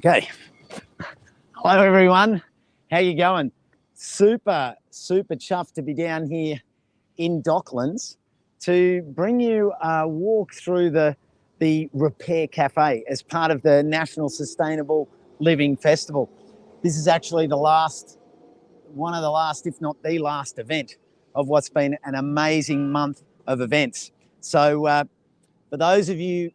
Okay. Hello, everyone. How you going? Super chuffed to be down here in Docklands to bring you a walk through the Repair Cafe as part of the National Sustainable Living Festival. This is actually one of the last, if not the last event of what's been an amazing month of events. So for those of you,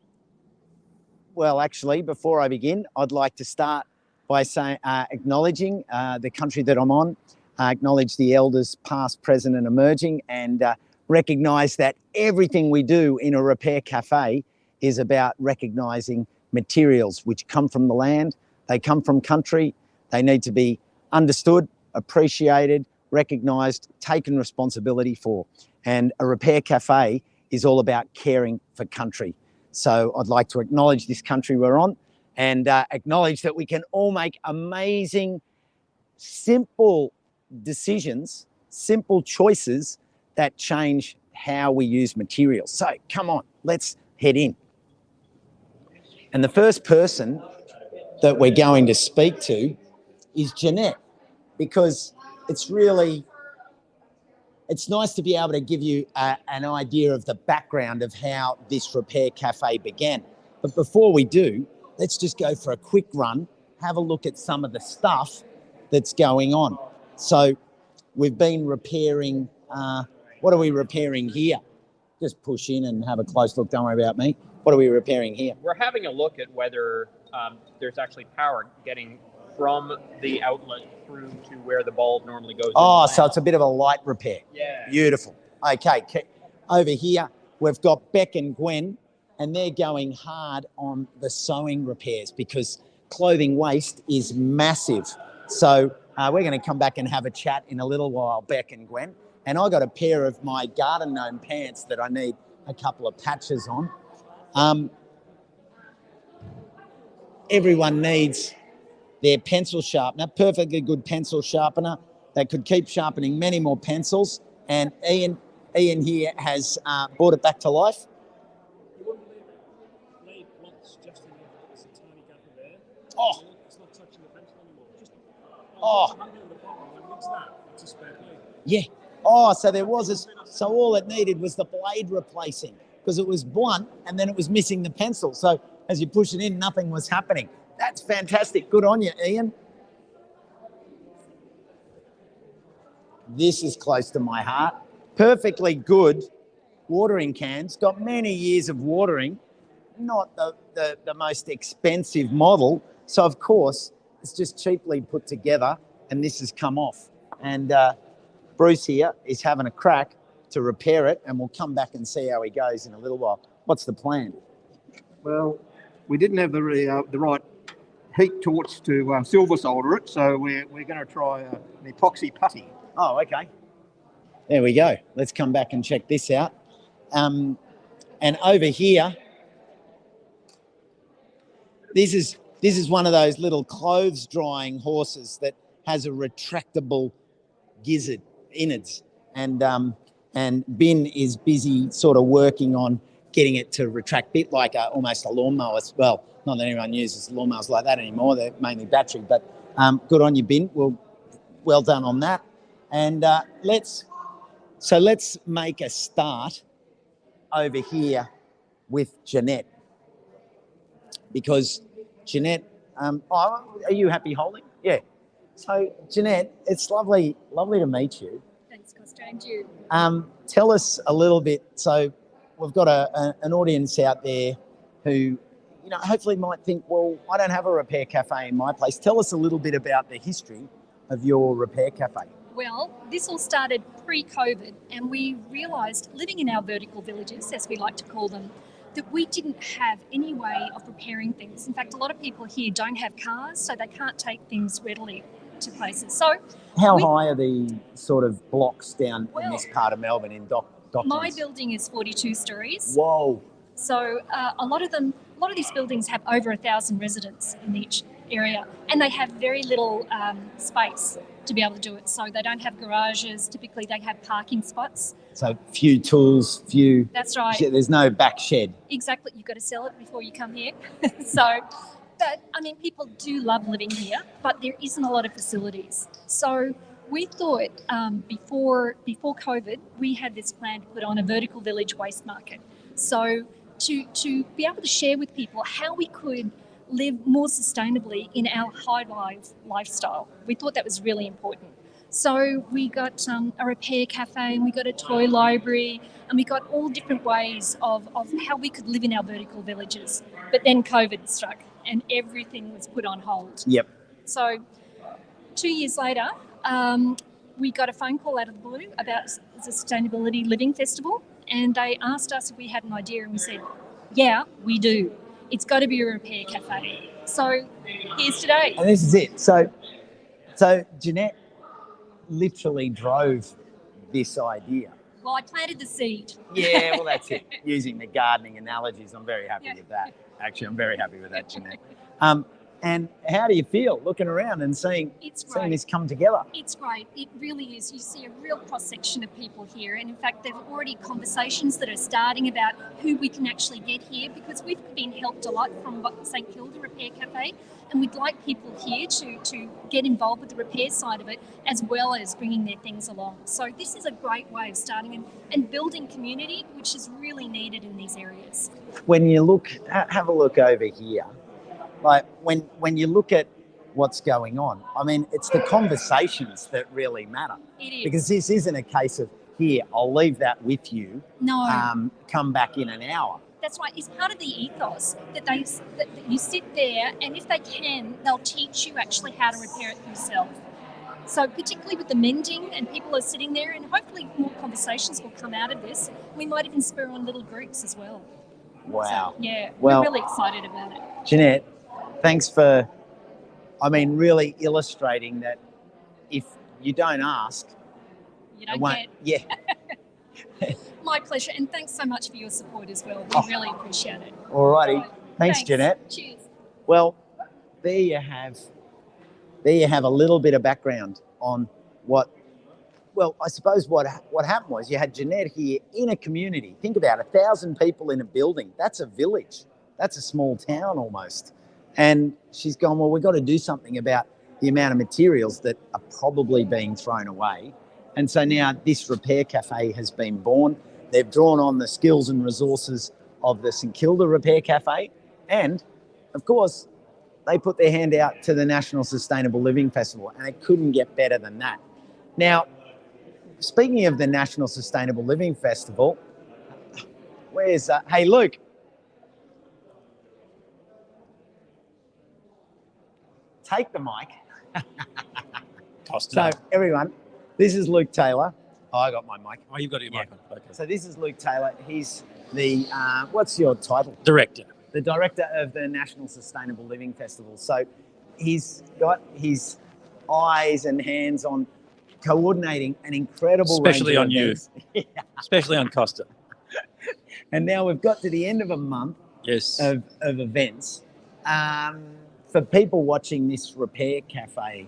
well, actually, before I begin, I'd like to start by saying, acknowledging the country that I'm on, acknowledge the elders past, present and emerging, and recognise that everything we do in a Repair Cafe is about recognising materials which come from the land, they come from country, they need to be understood, appreciated, recognised, taken responsibility for. And a Repair Cafe is all about caring for country. So I'd like to acknowledge this country we're on and acknowledge that we can all make amazing, simple decisions, simple choices that change how we use materials. So come on, let's head in. And the first person that we're going to speak to is Jeanette, because it's nice to be able to give you an idea of the background of how this Repair Cafe began. But before we do, let's just go for a quick run, have a look at some of the stuff that's going on. So we've been repairing, what are we repairing here? Just push in and have a close look, don't worry about me. What are we repairing here? We're having a look at whether there's actually power getting from the outlet through to where the bulb normally goes. Oh, so it's a bit of a light repair. Yeah. Beautiful. Okay, over here, we've got Beck and Gwen, and they're going hard on the sewing repairs because clothing waste is massive. So we're going to come back and have a chat in a little while, Beck and Gwen. And I got a pair of my garden gnome pants that I need a couple of patches on. Everyone needs their pencil sharpener, perfectly good pencil sharpener that could keep sharpening many more pencils. And Ian here has brought it back to life. Oh. It's not touching the pencil anymore. Yeah. Oh, so there was so all it needed was the blade replacing because it was blunt and then it was missing the pencil. So as you push it in, nothing was happening. That's fantastic. Good on you, Ian. This is close to my heart. Perfectly good watering cans. Got many years of watering. Not the most expensive model. So, of course, it's just cheaply put together and this has come off. And Bruce here is having a crack to repair it and we'll come back and see how he goes in a little while. What's the plan? Well, we didn't have the right heat torch to silver solder it, so we're going to try an epoxy putty. Oh, okay. There we go. Let's come back and check this out. And over here, this is one of those little clothes drying horses that has a retractable gizzard innards, and Bin is busy sort of working on getting it to retract, bit like almost a lawnmower. Well, not that anyone uses lawnmowers like that anymore. They're mainly battery, but good on you, Bin. Well done on that. And let's make a start over here with Jeanette, because Jeanette, are you happy holding? Yeah. So Jeanette, it's lovely to meet you. Thanks, Costa, and you. Tell us a little bit. So we've got an audience out there who, hopefully might think, well, I don't have a Repair Cafe in my place. Tell us a little bit about the history of your Repair Cafe. Well, this all started pre-COVID, and we realised, living in our vertical villages, as we like to call them, that we didn't have any way of preparing things. In fact, a lot of people here don't have cars, so they can't take things readily to places. So How high are the sort of blocks down in Well, this part of Melbourne in Docklands? My building is 42 stories. Whoa. So a lot of these buildings have over 1,000 residents in each area, and they have very little space to be able to do it. So they don't have garages. Typically, they have parking spots. So few tools, few. That's right. There's no back shed. Exactly. You've got to sell it before you come here. So, but I mean, people do love living here, but there isn't a lot of facilities. So we thought before COVID, we had this plan to put on a vertical village waste market. So to be able to share with people how we could live more sustainably in our high lifestyle. We thought that was really important. So we got a repair cafe, and we got a toy library, and we got all different ways of how we could live in our vertical villages. But then COVID struck and everything was put on hold. Yep. So 2 years later, we got a phone call out of the blue about the Sustainability Living Festival, and they asked us if we had an idea, and we said, yeah, we do. It's got to be a repair cafe. So here's today. And this is it. So Jeanette literally drove this idea. Well, I planted the seed. Yeah, well, that's it. Using the gardening analogies, I'm very happy with that. Actually, I'm very happy with that, Jeanette. And how do you feel looking around and seeing this come together? It's great. It really is. You see a real cross-section of people here. And in fact, there are already conversations that are starting about who we can actually get here, because we've been helped a lot from St Kilda Repair Cafe. And we'd like people here to get involved with the repair side of it, as well as bringing their things along. So this is a great way of starting and building community, which is really needed in these areas. When you look, have a look over here. Like when you look at what's going on, I mean, it's the conversations that really matter. It is. Because this isn't a case of, here, I'll leave that with you. No. Come back in an hour. That's right. It's part of the ethos that you sit there, and if they can, they'll teach you actually how to repair it yourself. So particularly with the mending, and people are sitting there, and hopefully more conversations will come out of this. We might even spur on little groups as well. Wow. So, yeah, well, we're really excited about it. Jeanette, thanks for, really illustrating that if you don't ask, you don't get. Yeah. My pleasure, and thanks so much for your support as well. We really appreciate it. All righty. Thanks, Jeanette. Cheers. Well, there you have a little bit of background on what happened was you had Jeanette here in a community. Think about 1,000 people in a building. That's a village. That's a small town almost. And she's gone, well, we've got to do something about the amount of materials that are probably being thrown away. And so now this repair cafe has been born. They've drawn on the skills and resources of the St Kilda Repair Cafe. And, of course, they put their hand out to the National Sustainable Living Festival, and it couldn't get better than that. Now, speaking of the National Sustainable Living Festival, where's... hey, Luke. Take the mic. So, everyone, this is Luke Taylor. Oh, I got my mic. Oh, you've got your mic on. Okay. So this is Luke Taylor. He's the, what's your title? Director. The director of the National Sustainable Living Festival. So he's got his eyes and hands on coordinating an incredible Especially on you. Yeah. Especially on Costa. And now we've got to the end of a month of events. For people watching this Repair Cafe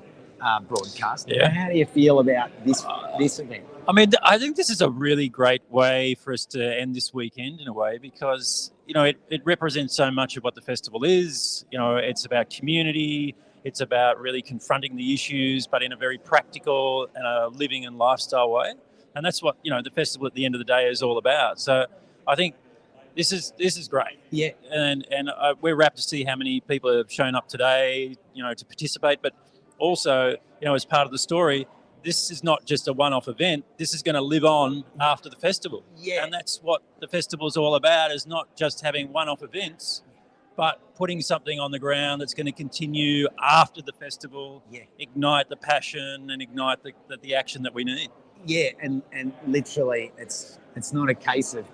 broadcast, how do you feel about this event? I mean, I think this is a really great way for us to end this weekend in a way, because, it represents so much of what the festival is. It's about community. It's about really confronting the issues, but in a very practical and a living and lifestyle way. And that's what, the festival at the end of the day is all about. So I think this is great. Yeah. And we're rapt to see how many people have shown up today, to participate. But also, as part of the story, this is not just a one-off event. This is going to live on after the festival. Yeah. And that's what the festival is all about, is not just having one-off events, but putting something on the ground that's going to continue after the festival, ignite the passion and ignite the action that we need. Yeah, and literally it's not a case of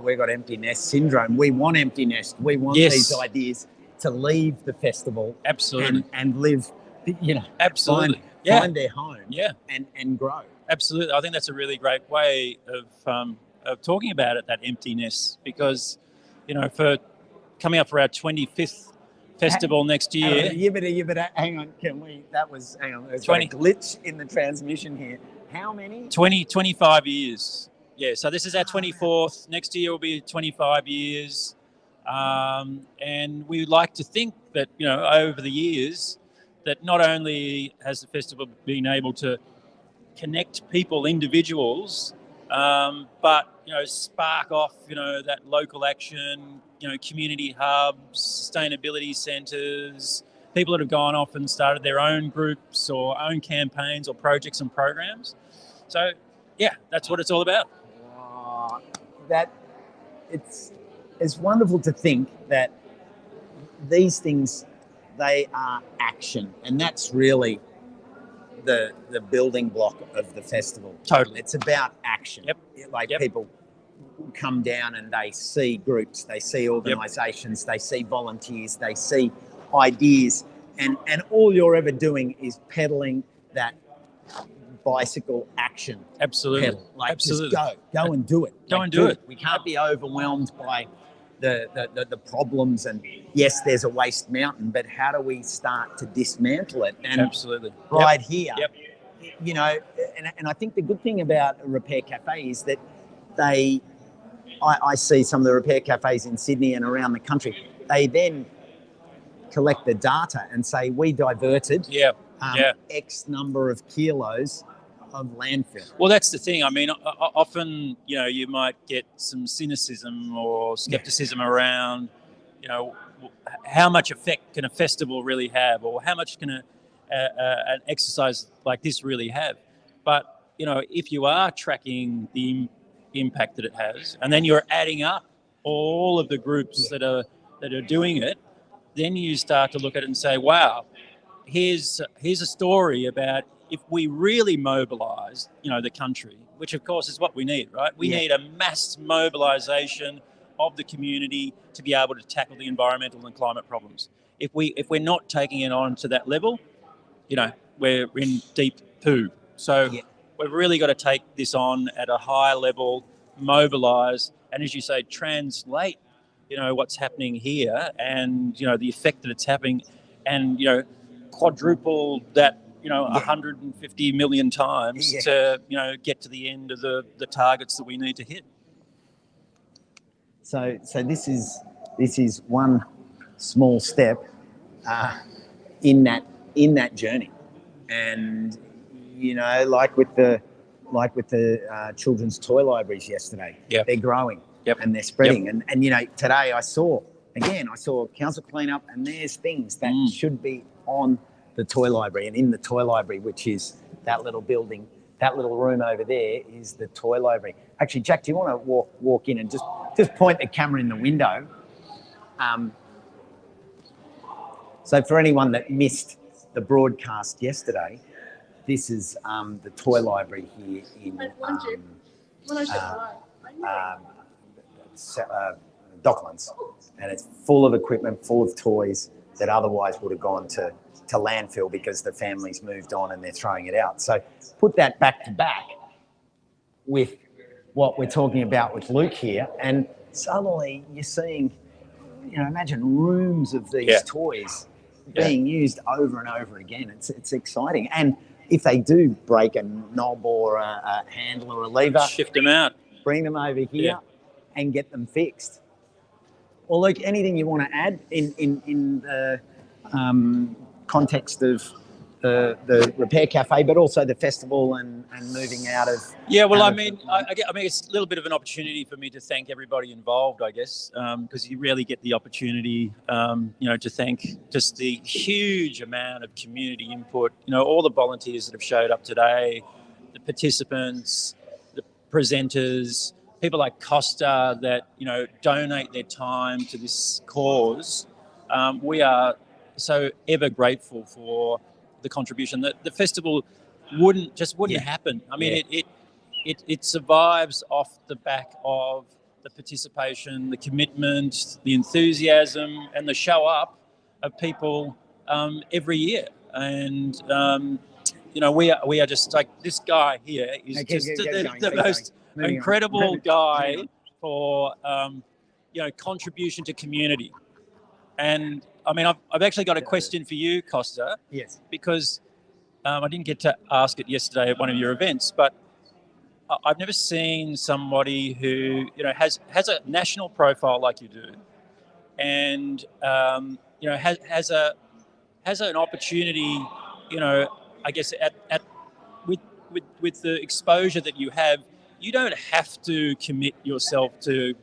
we've got empty nest syndrome. We want empty nest. We want these ideas to leave the festival. Absolutely. And live, Absolutely. find their home, Yeah. and grow. Absolutely. I think that's a really great way of talking about it, that emptiness, because, for coming up for our 25th festival next year. You better hang on. Hang on. There's 20 a glitch in the transmission here. How many? 25 years. Yeah. So this is our 24th. Next year will be 25 years. And we like to think that, over the years, that not only has the festival been able to connect people, individuals, but spark off that local action, community hubs, sustainability centres, people that have gone off and started their own groups or own campaigns or projects and programs. So that's what it's all about. It's wonderful to think that these things, they are action, and that's really the building block of the festival. Totally. It's about action. People come down and they see groups, they see organisations, they see volunteers, they see ideas, and all you're ever doing is peddling that bicycle action. Absolutely. Pedal. Absolutely. Just go and do it. Go and do it. We can't be overwhelmed by the problems, and yes, there's a waste mountain, but how do we start to dismantle it? And absolutely. Right here, and I think the good thing about a repair cafe is that I see some of the repair cafes in Sydney and around the country, they then collect the data and say, we diverted X number of kilos of landfill. Well, that's the thing. I mean, often, you might get some cynicism or skepticism around, how much effect can a festival really have, or how much can an exercise like this really have? But, if you are tracking the impact that it has, and then you're adding up all of the groups that are doing it, then you start to look at it and say, wow, here's a story about if we really mobilise, the country, which of course is what we need, right? We need a mass mobilisation of the community to be able to tackle the environmental and climate problems. If we're not taking it on to that level, we're in deep poo. So we've really got to take this on at a higher level, mobilise, and as you say, translate, what's happening here and, the effect that it's having, and, quadruple that, 150 million times to, get to the end of the targets that we need to hit. So this is one small step in that journey, and like with the children's toy libraries yesterday, they're growing and they're spreading, and today I saw council cleanup, and there's things that should be on the toy library, and in the toy library, which is that little building, that little room over there, is the toy library. Actually, Jack, do you want to walk in and just point the camera in the window? So for anyone that missed the broadcast yesterday, this is the toy library here in Docklands, and it's full of equipment, full of toys that otherwise would have gone to landfill because the family's moved on and they're throwing it out. So put that back to back with what we're talking about with Luke here, and suddenly you're seeing, imagine rooms of these toys being used over and over again. It's exciting. And if they do break a knob or a handle or a lever, shift them out, bring them over here and get them fixed. Well, Luke, anything you want to add in the context of the repair cafe, but also the festival and moving out of... Yeah, well, I mean, it's a little bit of an opportunity for me to thank everybody involved, I guess, because you really get the opportunity, to thank just the huge amount of community input, all the volunteers that have showed up today, the participants, the presenters, people like Costa that, donate their time to this cause. We are so ever grateful for the contribution. That the festival wouldn't happen. I mean, it survives off the back of the participation, the commitment, the enthusiasm, and the show up of people every year. And we are just like, this guy here is Okay, just keep going, the keep most going. incredible Moving on. guy Moving for contribution to community. And I mean, I've actually got a question for you, Costa, Yes. because I didn't get to ask it yesterday at one of your events, but I've never seen somebody who has a national profile like you do, and has an opportunity, I guess at with the exposure that you have, you don't have to commit yourself to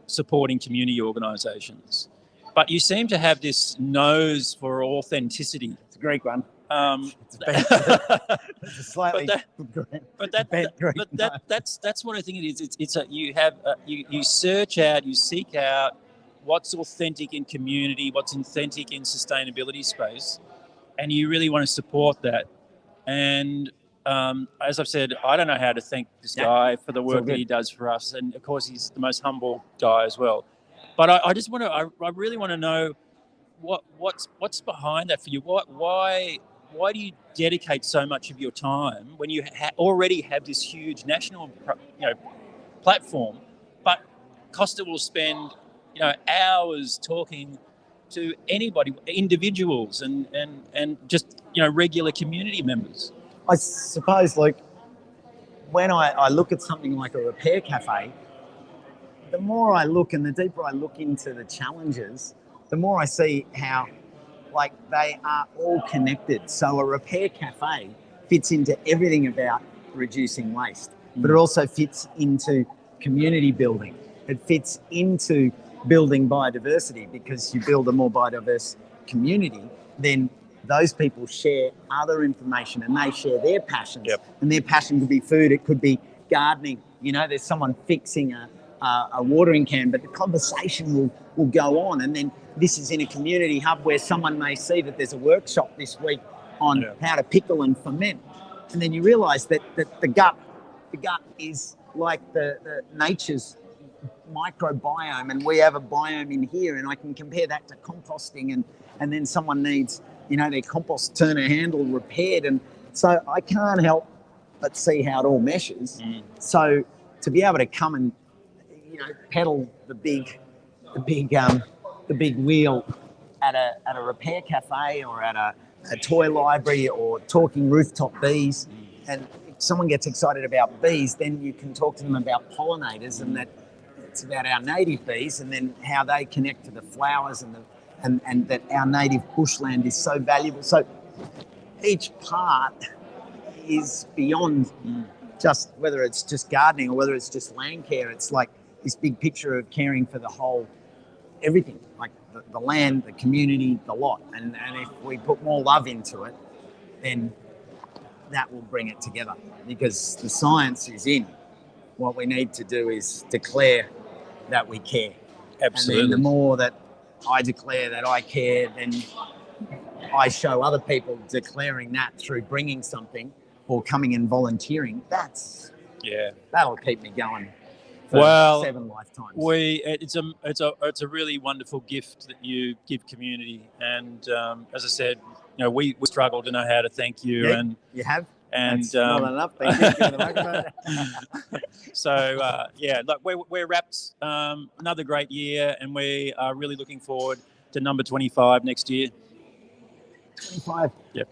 supporting community organisations, but you seem to have this nose for authenticity. It's a Greek one. It's a slightly that's what I think it is. You search out, you seek out what's authentic in community, what's authentic in sustainability space, and you really want to support that. And as I've said, I don't know how to thank this guy for the work that he does for us, and of course he's the most humble guy as well. But I really want to know what's behind that for you. Why do you dedicate so much of your time when you already have this huge national platform? But Costa will spend hours talking to anybody, individuals, and just regular community members. I suppose, like, when I look at something like a repair cafe, the more I look and the deeper I look into the challenges, the more I see how, like, they are all connected. So a repair cafe fits into everything about reducing waste, but it also fits into community building. It fits into building biodiversity, because you build a more biodiverse community, then those people share other information and they share their passions. And their passion could be food, it could be gardening. There's someone fixing a watering can, but the conversation will go on. And then this is in a community hub where someone may see that there's a workshop this week on how to pickle and ferment. And then you realise that the gut is like the nature's microbiome, and we have a biome in here, and I can compare that to composting, and then someone needs their compost turner handle repaired, and so I can't help but see how it all meshes. So to be able to come and pedal the big wheel at a repair cafe, or at a toy library, or talking rooftop bees, and if someone gets excited about bees, then you can talk to them about pollinators, and that it's about our native bees, and then how they connect to the flowers, and that our native bushland is so valuable. So each part is beyond just whether it's just gardening or whether it's just land care. It's like this big picture of caring for the whole, everything, like the land, the community, the lot. And if we put more love into it, then that will bring it together, because the science is in. What we need to do is declare that we care. Absolutely. And then the more that I declare that I care, then I show other people declaring that through bringing something or coming and volunteering. That'll keep me going for 7 lifetimes. It's a really wonderful gift that you give community, and as I said, we struggle to know how to thank you. Yeah, and you have. And that's more than enough. Thank you for the microphone. So look, we're wrapped. Another great year, and we are really looking forward to number 25 next year. 25. Yep.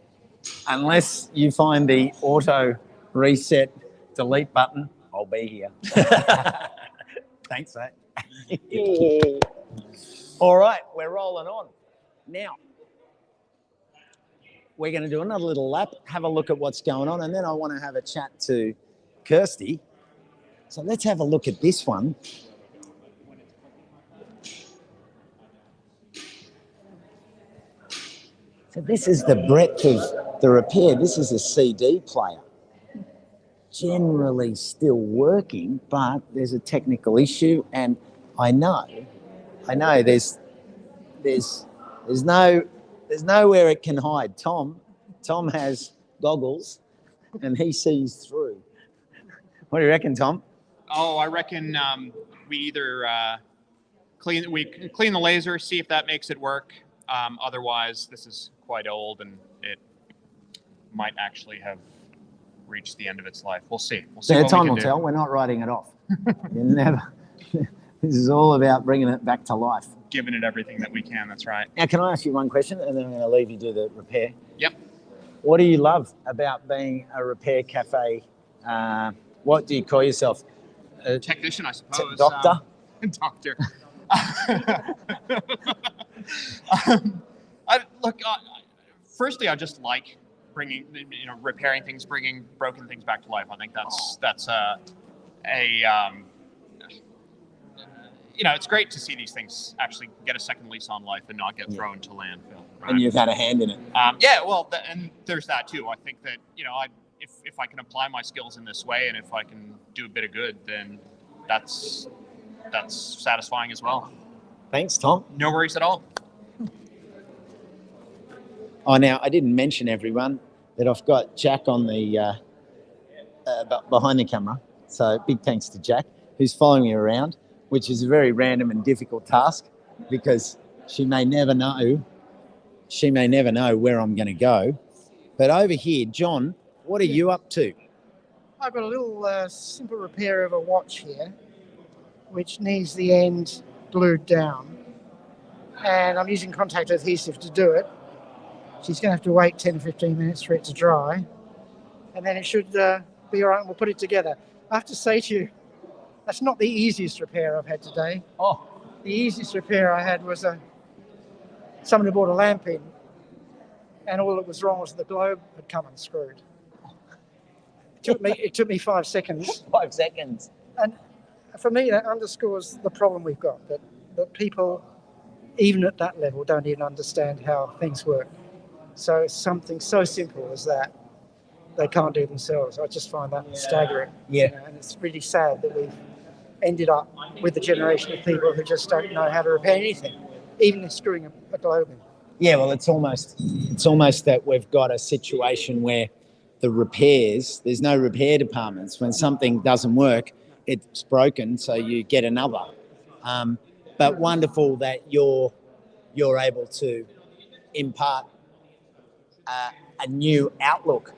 Unless you find the auto reset delete button, I'll be here. Thanks, mate. All right, we're rolling on now. We're going to do another little lap, have a look at what's going on, and then I want to have a chat to Kirsty. So let's have a look at this one. So this is the breadth of the repair. This is a CD player. Generally still working, but there's a technical issue, and I know there's nowhere it can hide. Tom has goggles, and he sees through. What do you reckon, Tom? Oh, I reckon we either clean the laser, see if that makes it work. Otherwise, this is quite old, and might actually have reached the end of its life. We'll see. We'll see So what time we will can tell. do. We're not writing it off. You never. This is all about bringing it back to life. Giving it everything that we can. That's right. Now, can I ask you one question, and then I'm going to leave you to the repair? Yep. What do you love about being a repair cafe? What do you call yourself? Technician, I suppose. Doctor? Doctor. Firstly, I just like repairing things, bringing broken things back to life. I think that's it's great to see these things actually get a second lease on life and not get thrown to landfill. Right? And you've had a hand in it. And there's that too. I think that if I can apply my skills in this way, and if I can do a bit of good, then that's satisfying as well. Thanks, Tom. No worries at all. Oh, now I didn't mention, everyone, that I've got Jack on the behind the camera. So big thanks to Jack, who's following me around, which is a very random and difficult task because she may never know where I'm going to go. But over here, John, what are you up to? I've got a little simple repair of a watch here, which needs the end glued down. And I'm using contact adhesive to do it. She's going to have to wait 10 to 15 minutes for it to dry. And then it should be all right, and we'll put it together. I have to say to you, that's not the easiest repair I've had today. Oh, The easiest repair I had was someone who brought a lamp in, and all that was wrong was the globe had come unscrewed. It took me 5 seconds. 5 seconds. And for me, that underscores the problem we've got, that people, even at that level, don't even understand how things work. So something so simple as that, they can't do themselves. I just find that staggering. Yeah. And it's really sad that we've ended up with the generation of people who just don't know how to repair anything, even screwing a globe in. Yeah, well, it's almost that we've got a situation where the repairs, there's no repair departments. When something doesn't work, it's broken, so you get another. But wonderful that you're able to impart a new outlook.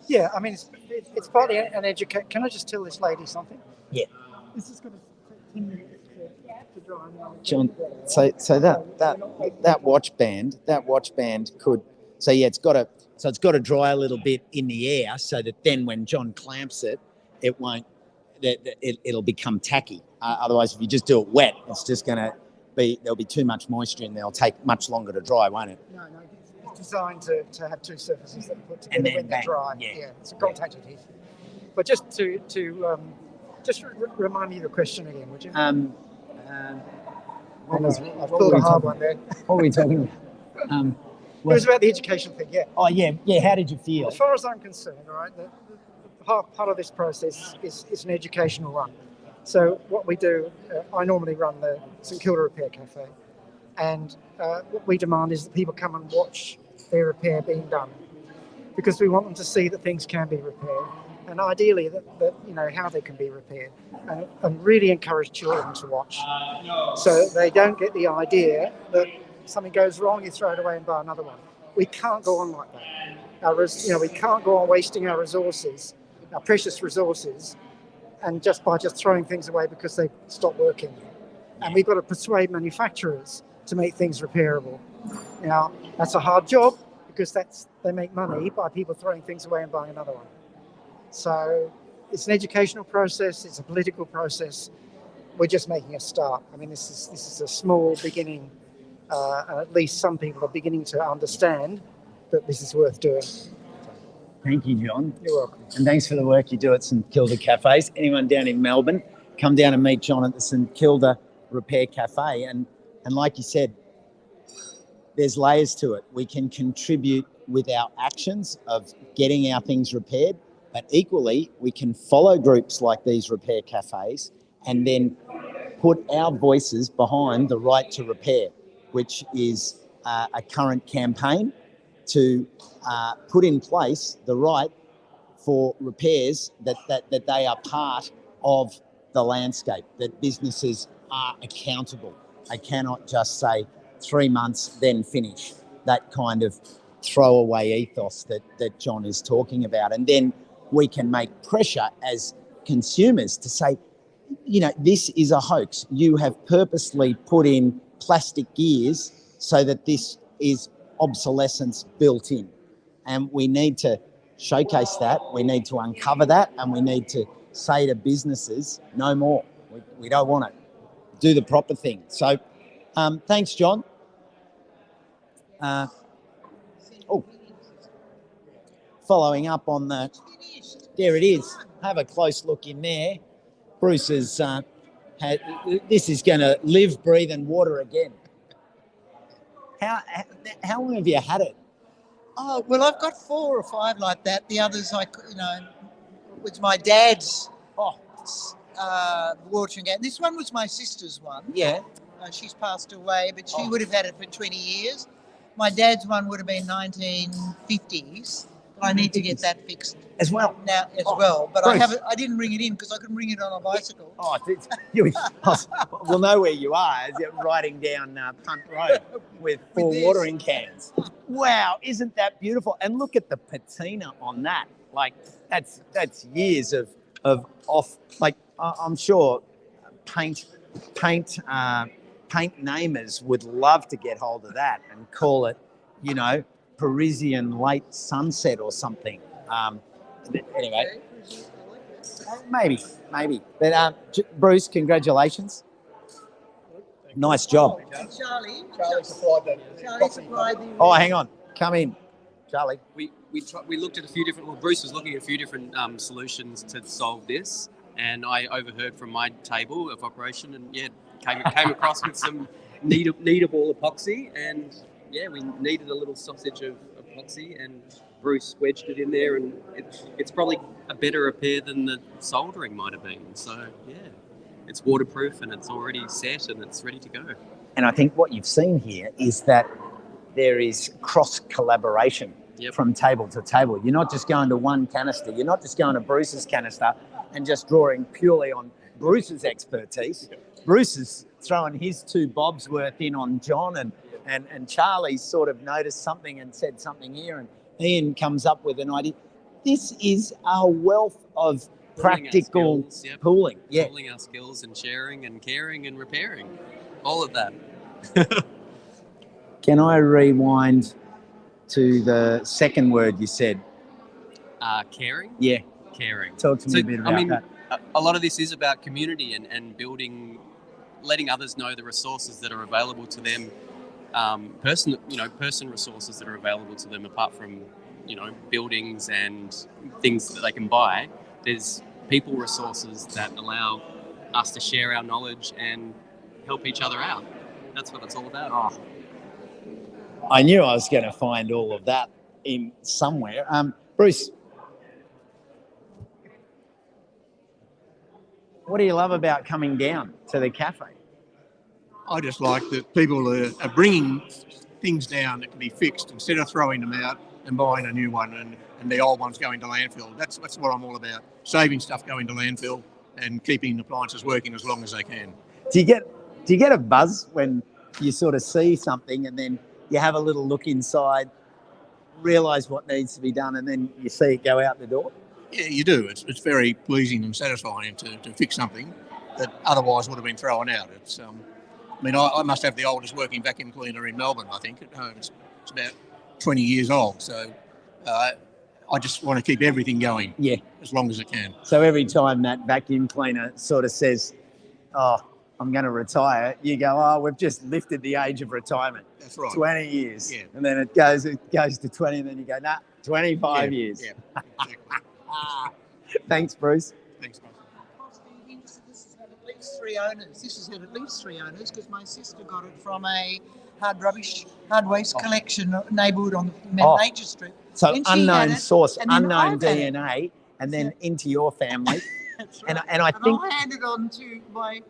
Yeah, I mean, it's partly an education. Can I just tell this lady something? Yeah. This is going to take 10 minutes to dry. John, so that watch band could, so yeah, it's got to dry a little bit in the air, so that then when John clamps it, it won't, it'll become tacky. Otherwise, if you just do it wet, it's just going to be, there'll be too much moisture and they'll take much longer to dry, won't it? No, it's designed to have two surfaces that are put And together then when they're bang, dry. yeah. It's a contact adhesive. But just to remind me of the question again, would you? I've pulled a hard one there. What were we talking about? It was about the education thing, yeah. Oh, yeah. How did you feel? As far as I'm concerned, all right, the part of this process is an educational one. So what we do, I normally run the St Kilda Repair Café, and what we demand is that people come and watch their repair being done, because we want them to see that things can be repaired, and ideally that how they can be repaired, and really encourage children to watch, so they don't get the idea that something goes wrong, you throw it away and buy another one. We can't go on like that. We can't go on wasting our resources, our precious resources, and just throwing things away because they stop working. And we've got to persuade manufacturers to make things repairable. Now, that's a hard job because they make money by people throwing things away and buying another one. So it's an educational process, it's a political process. We're just making a start. I mean, this is a small beginning, and at least some people are beginning to understand that this is worth doing. Thank you, John. You're welcome. And thanks for the work you do at St Kilda Cafes. Anyone down in Melbourne, come down and meet John at the St Kilda Repair Cafe. And like you said, there's layers to it. We can contribute with our actions of getting our things repaired, but equally we can follow groups like these repair cafes and then put our voices behind the right to repair, which is a current campaign to put in place the right for repairs that they are part of the landscape, that businesses are accountable. They cannot just say 3 months, then finish. That kind of throwaway ethos that John is talking about. And then we can make pressure as consumers to say, you know, this is a hoax. You have purposely put in plastic gears so that this is obsolescence built in. And we need to showcase that, we need to uncover that, and we need to say to businesses, no more. We don't want it. Do the proper thing. So thanks, John. Following up on the, there it is. Have a close look in there. Bruce has this is going to live, breathe, and water again. How long have you had it? Oh, well, I've got 4 or 5 like that. The others, was my dad's watering game. This one was my sister's one. Yeah. She's passed away, but she would have had it for 20 years. My dad's one would have been 1950s. I need to get that fixed as well. But Bruce. I didn't bring it in because I couldn't bring it on a bicycle. We'll know where you are as you're riding down Punt Road with 4 watering cans. Wow, isn't that beautiful? And look at the patina on that. Like that's years of off. Like I'm sure paint namers would love to get hold of that and call it, you know, Parisian late sunset or something. Anyway, maybe. But Bruce, congratulations. Nice job. Charlie supplied the Oh, hang on. Come in, Charlie. We looked at a few different. Bruce was looking at a few different solutions to solve this, and I overheard from my table of operation, and came across with some kneadable epoxy, and we needed a little sausage of epoxy, and Bruce wedged it in there, and it's probably a better repair than the soldering might have been. So it's waterproof and it's already set and it's ready to go. And I think what you've seen here is that there is cross collaboration from table to table. You're not just going to one canister. You're not just going to Bruce's canister and just drawing purely on Bruce's expertise. Bruce is throwing his 2 bobs worth in on John, and Charlie's sort of noticed something and said something here, and Ian comes up with an idea. This is a wealth of practical pooling. Pooling our skills and sharing and caring and repairing. All of that. Can I rewind to the second word you said? Caring? Yeah. Caring. Talk to me a bit about that. A lot of this is about community and building, letting others know the resources that are available to them, person resources that are available to them apart from, buildings and things that they can buy. There's people resources that allow us to share our knowledge and help each other out. That's what it's all about. I knew I was going to find all of that in somewhere. Bruce, what do you love about coming down to the cafe? I just like that people are bringing things down that can be fixed instead of throwing them out and buying a new one and the old one's going to landfill. That's what I'm all about. Saving stuff going to landfill and keeping appliances working as long as they can. Do you get a buzz when you sort of see something and then you have a little look inside, realise what needs to be done, and then you see it go out the door? Yeah, you do. It's very pleasing and satisfying to fix something that otherwise would have been thrown out. It's I must have the oldest working vacuum cleaner in Melbourne, I think, at home. It's about 20 years old. So I just want to keep everything going as long as it can. So every time that vacuum cleaner sort of says, I'm going to retire, you go, we've just lifted the age of retirement. That's right. 20 years. Yeah. And then it goes to 20, and then you go, 25 years. Yeah, exactly. Thanks, Bruce. Thanks, mate. This has had at least 3 owners. This has had at least 3 owners because my sister got it from a hard waste collection neighbourhood on Nature Street. So unknown source, and then unknown I've had it. DNA, and then into your family. That's right. And I think I'll hand it on to my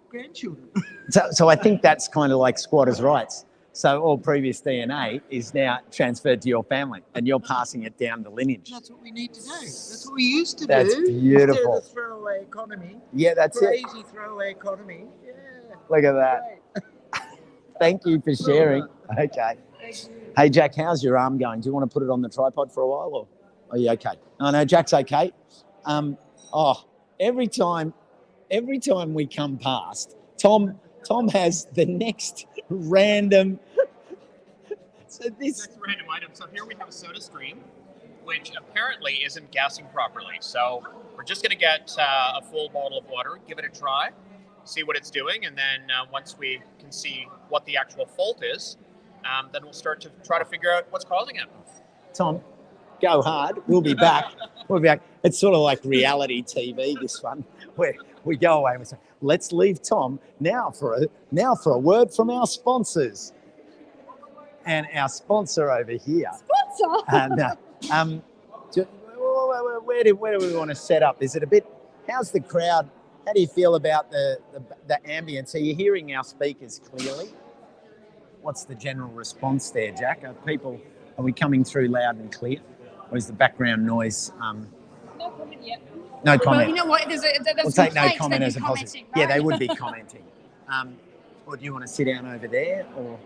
grandchildren. so. I think that's kind of like squatters' rights. So all previous DNA is now transferred to your family, and you're passing it down the lineage. That's what we need to do. That's what we used to That's do. beautiful. Instead of the throwaway economy. Yeah, that's it. Crazy throwaway economy. Yeah. Look at that. Great. Thank you for sharing. Okay. Hey, Jack, how's your arm going? Do you want to put it on the tripod for a while, or are you okay? Oh, no, Jack's okay. Every time we come past, Tom has the next random. So this next random item. So here we have a soda stream, which apparently isn't gassing properly. So we're just going to get a full bottle of water, give it a try, see what it's doing, and then once we can see what the actual fault is, then we'll start to try to figure out what's causing it. Tom, go hard. We'll be back. It's sort of like reality TV, this one, where we go away and we say, let's leave Tom now for a word from our sponsors. And our sponsor over here. Sponsor? And where do we want to set up? Is it a bit? How's the crowd? How do you feel about the ambience? Are you hearing our speakers clearly? What's the general response there, Jack? Are we coming through loud and clear, or is the background noise? No comment yet. No comment. Well, you know what? We'll take no comment as a positive. Right? Yeah, they would be commenting. Or do you want to sit down over there, or?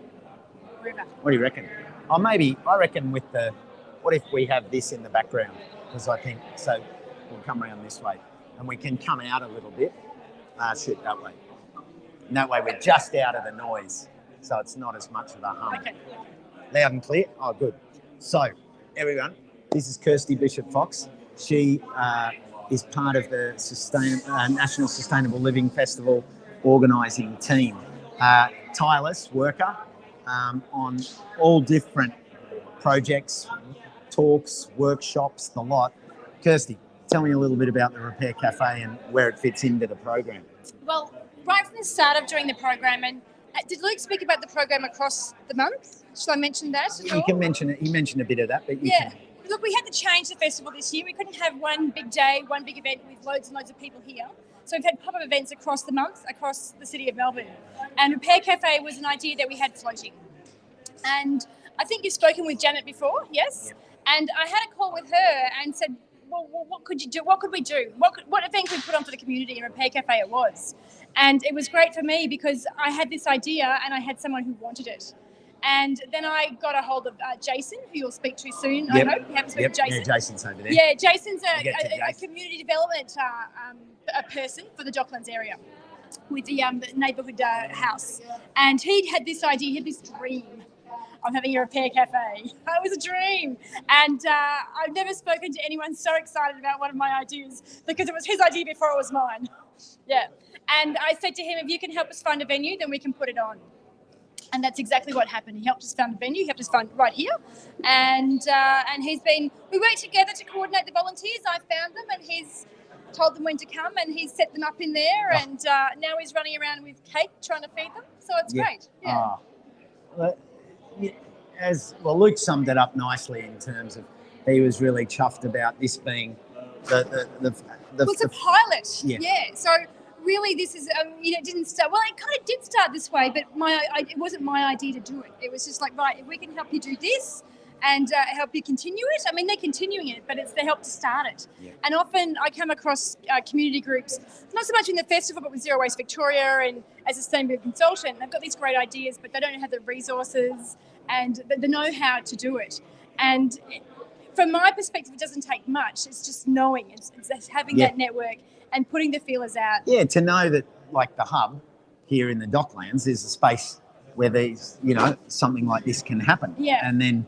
What do you reckon? I reckon what if we have this in the background? Because I think, so we'll come around this way and we can come out a little bit. That way. And that way we're just out of the noise. So it's not as much of a hum. Okay. Loud and clear? Oh, good. So, everyone, this is Kirsty Bishop-Fox. She is part of the National Sustainable Living Festival organising team. Tireless worker. On all different projects, talks, workshops, the lot. Kirsty, tell me a little bit about the Repair Cafe and where it fits into the program. Well, right from the start of doing the program, and did Luke speak about the program across the month? Should I mention that? You can mention it. He mentioned a bit of that, but you can. Look, we had to change the festival this year. We couldn't have one big day, one big event with loads and loads of people here. So we've had pop-up events across the month, across the city of Melbourne. And Repair Cafe was an idea that we had floating. And I think you've spoken with Janet before, yes? Yep. And I had a call with her and said, well, what could you do? What could we do? What event could we put on for the community? And Repair Cafe it was. And it was great for me because I had this idea and I had someone who wanted it. And then I got a hold of Jason, who you'll speak to soon, I hope. You haven't spoken to Jason. Yeah, Jason's over there. Yeah, Jason's a community development a person for the Docklands area with the Neighbourhood house. And he'd had this idea, he had this dream of having a Repair Cafe. It was a dream. And I've never spoken to anyone so excited about one of my ideas because it was his idea before it was mine. Yeah. And I said to him, if you can help us find a venue, then we can put it on. And that's exactly what happened. He helped us find a venue. He helped us find right here. And we worked together to coordinate the volunteers. I found them and he's told them when to come and he's set them up in there. And now he's running around with cake trying to feed them. So it's great. Yeah. Luke summed it up nicely in terms of he was really chuffed about this being it's a pilot. Yeah. So really, this is it didn't start. Well, it kind of did start this way, but it wasn't my idea to do it. It was just like, right, if we can help you do this and help you continue it. I mean, they're continuing it, but it's the help to start it. Yeah. And often I come across community groups, not so much in the festival, but with Zero Waste Victoria and as a sustainability consultant. They've got these great ideas, but they don't have the resources and the know-how to do it. And from my perspective, it doesn't take much. It's just knowing. It's having that network and putting the feelers out. Yeah, to know that, like the hub here in the Docklands, is a space where these, something like this can happen. Yeah. And then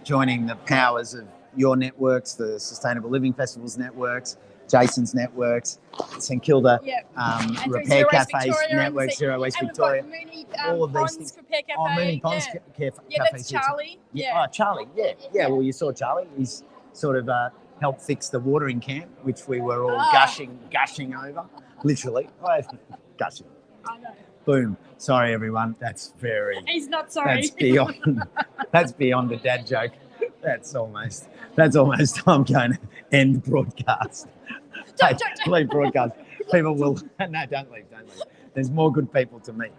joining the powers of your networks, the Sustainable Living Festival's networks, Jason's networks, St Kilda, Repair Cafes network, Zero Waste Victoria, Mooney, all of these things. Repair Cafe. Oh, Mooney Ponds Cafe. That's Charlie. Oh, Charlie. Yeah. Well, you saw Charlie. He's sort of helped fix the watering camp, which we were all gushing over, literally. Gushing. I know. Boom. Sorry, everyone. That's very. He's not sorry. That's beyond. That's beyond a dad joke. That's almost. I'm going to end the broadcast. Don't. Leave broadcast. People will. No, don't leave. There's more good people to meet.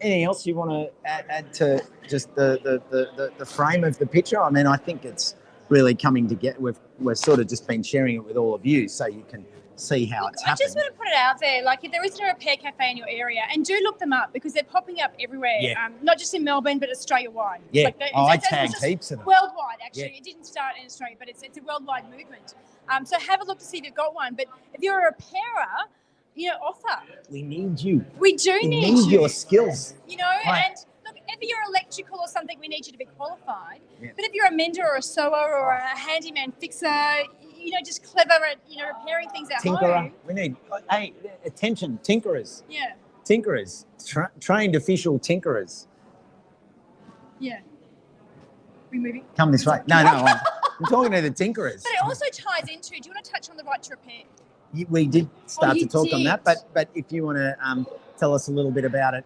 Anything else you want to add to just the frame of the picture? I mean, I think it's really coming together. We've sort of just been sharing it with all of you, so you can see how Look, it's I just happening. want to put it out there, like if there isn't a repair cafe in your area, and do look them up because they're popping up everywhere, Yeah. Not just in Melbourne, but Australia-wide. Yeah. Like I it's tagged just heaps of them. worldwide, actually. Yeah. It didn't start in Australia, but it's a worldwide movement. So have a look to see if you've got one. But if you're a repairer, offer. We need you. We do We need need you. your skills. And look, if you're electrical or something, we need you to be qualified. Yeah. But if you're a mender or a sewer or a handyman fixer, just clever at repairing things at Tinkerer. home. We need, hey, attention, tinkerers. Yeah, Tinkerers. Trained official tinkerers. yeah. We moving? Come this way. No, I'm talking to the tinkerers. But it also ties into. Do you want to touch on the right to repair? We did start you to talk on did. that, but if you want to tell us a little bit about it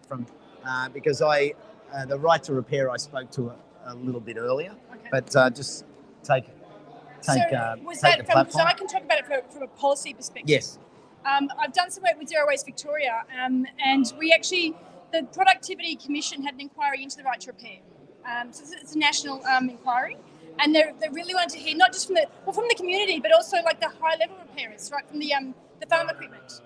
because the right to repair I spoke to a little bit earlier, Okay. but just take Was take that the from? So platform. I can talk about it from a policy perspective. Yes. I've done some work with Zero Waste Victoria, and we actually, the Productivity Commission had an inquiry into the right to repair. So it's a national inquiry, and they really wanted to hear not just from the community, but also like the high level repairers, right from the farm equipment,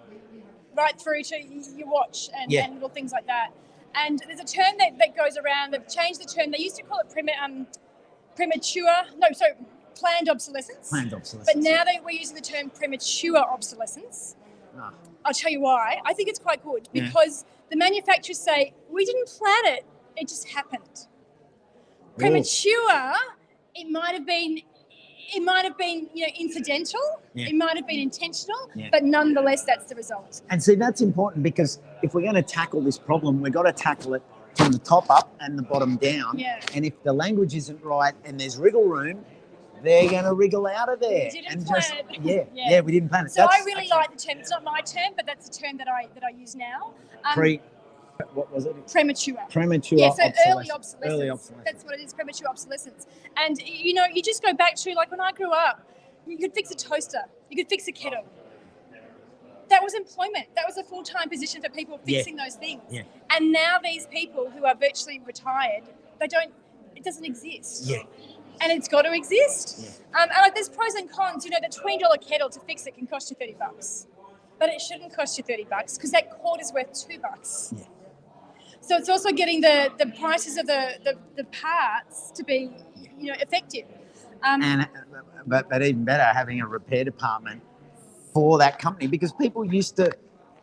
right through to your watch and little things like that. And there's a term that goes around. They've changed the term. They used to call it planned obsolescence. Planned obsolescence. But now we're using the term premature obsolescence. Ah. I'll tell you why. I think it's quite good because the manufacturers say, we didn't plan it, it just happened. Premature, it might have been incidental, it might have been intentional, but nonetheless that's the result. And see, that's important because if we're going to tackle this problem, we've got to tackle it from the top up and the bottom down. Yeah. And if the language isn't right and there's wriggle room, they're going to wriggle out of there. We didn't plan it. We didn't plan it. So I really like the term. It's not my term, but that's the term that I use now. What was it? Premature. Premature Yeah, so obsolescence. early obsolescence. Early obsolescence. That's what it is, premature obsolescence. And, you just go back to, like, when I grew up, you could fix a toaster. You could fix a kettle. That was employment. That was a full-time position for people fixing those things. Yeah. And now these people who are virtually retired, it doesn't exist. Yeah. And it's got to exist. Yeah. And there's pros and cons. The $20 kettle to fix it can cost you $30. But it shouldn't cost you $30 because that cord is worth $2. Yeah. So it's also getting the prices of the parts to be, effective. But even better, having a repair department for that company because people used to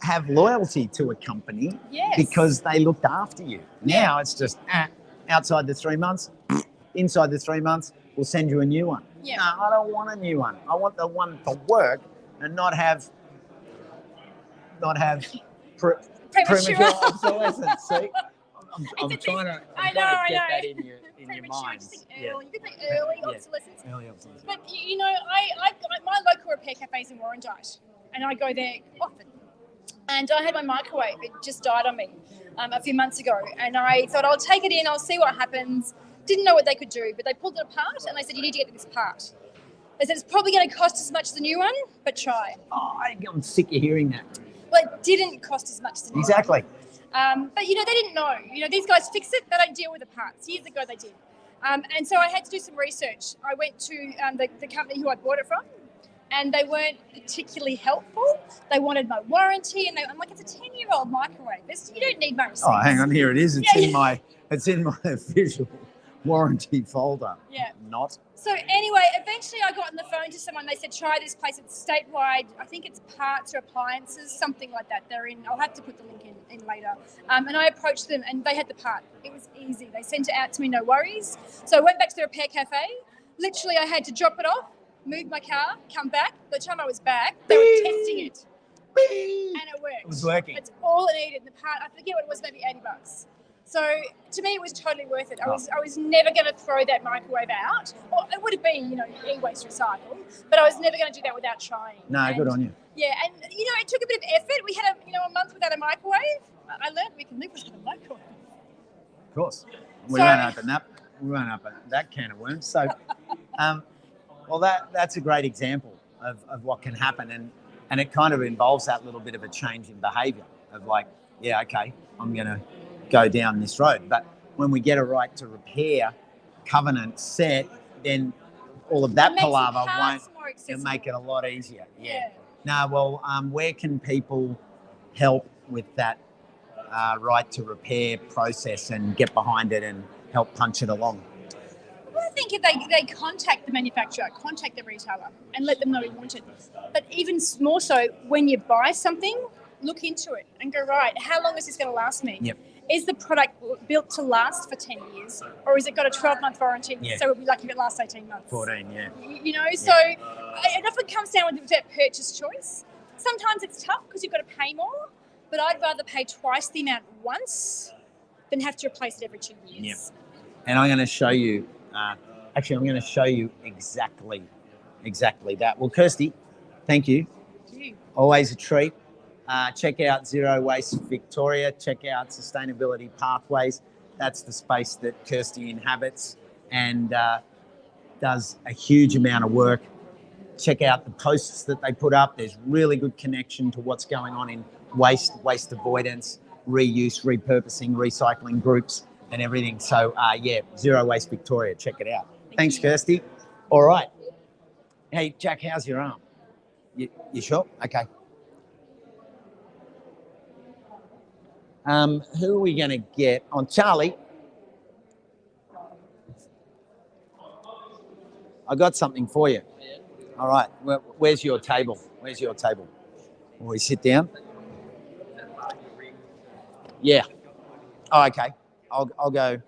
have loyalty to a company because they looked after you. Now it's just outside the 3 months, inside the 3 months, we'll send you a new one. Yeah. No, I don't want a new one. I want the one for work and not have premature obsolescence. See, I'm trying to get that in your minds. You could say early obsolescence. Early obsolescence. But my local repair cafe is in Warrandyte, and I go there often. And I had my microwave; it just died on me a few months ago, and I thought I'll take it in, I'll see what happens. Didn't know what they could do, but they pulled it apart, and they said you need to get this part. They said it's probably going to cost as much as the new one, but try. Oh, I'm sick of hearing that. Well, it didn't cost as much as the new Exactly. one. But, they didn't know. These guys fix it. They don't deal with the parts. Years ago, they did. And so I had to do some research. I went to the company who I bought it from, and they weren't particularly helpful. They wanted my warranty, and I'm like, it's a 10-year-old microwave. You don't need my receipts. Oh, hang on, here it is. It's in my official warranty folder. Yeah. Not. So anyway, eventually I got on the phone to someone. They said, try this place. It's statewide. I think it's parts or appliances, something like that. They're in. I'll have to put the link in later. And I approached them, and they had the part. It was easy. They sent it out to me, no worries. So I went back to the repair cafe. Literally, I had to drop it off, move my car, come back. By the time I was back, they were testing it. And it worked. It was working. It's all it needed. The part, I forget what it was, maybe $80. So to me, it was totally worth it. I was never going to throw that microwave out. Or it would have been, e-waste recycled, but I was never going to do that without trying. No, good on you. Yeah, and it took a bit of effort. We had a month without a microwave. I learned we can live without a microwave. Of course, we won't open that can of worms. So, well, that's a great example of what can happen, and it kind of involves that little bit of a change in behaviour of like, yeah, okay, I'm going to go down this road. But when we get a right to repair covenant set, then all of that palaver won't. It'll make it a lot easier. Yeah. No, well, where can people help with that right to repair process and get behind it and help punch it along? Well, I think if they contact the manufacturer, contact the retailer, and let them know we want it. But even more so, when you buy something, look into it and go, right, how long is this going to last me? Yep. Is the product built to last for 10 years, or has it got a 12-month warranty? Yeah. So it'll be lucky if it lasts 18 months. 14, yeah. You know, so it often comes down with that purchase choice. Sometimes it's tough because you've got to pay more, but I'd rather pay twice the amount once than have to replace it every 2 years. Yep. And I'm going to show you, I'm going to show you exactly that. Well, Kirsty, thank you. Thank you. Always a treat. Check out Zero Waste Victoria. Check out Sustainability Pathways. That's the space that Kirsty inhabits and does a huge amount of work. Check out the posts that they put up. There's really good connection to what's going on in waste avoidance, reuse, repurposing, recycling groups and everything. So, Zero Waste Victoria. Check it out. Thanks, Kirsty. All right. Hey, Jack, how's your arm? You sure? Okay. Who are we going to get on? Charlie? I got something for you. All right. Where's your table? Where's your table? Will we sit down? Yeah. Oh, okay. I'll go.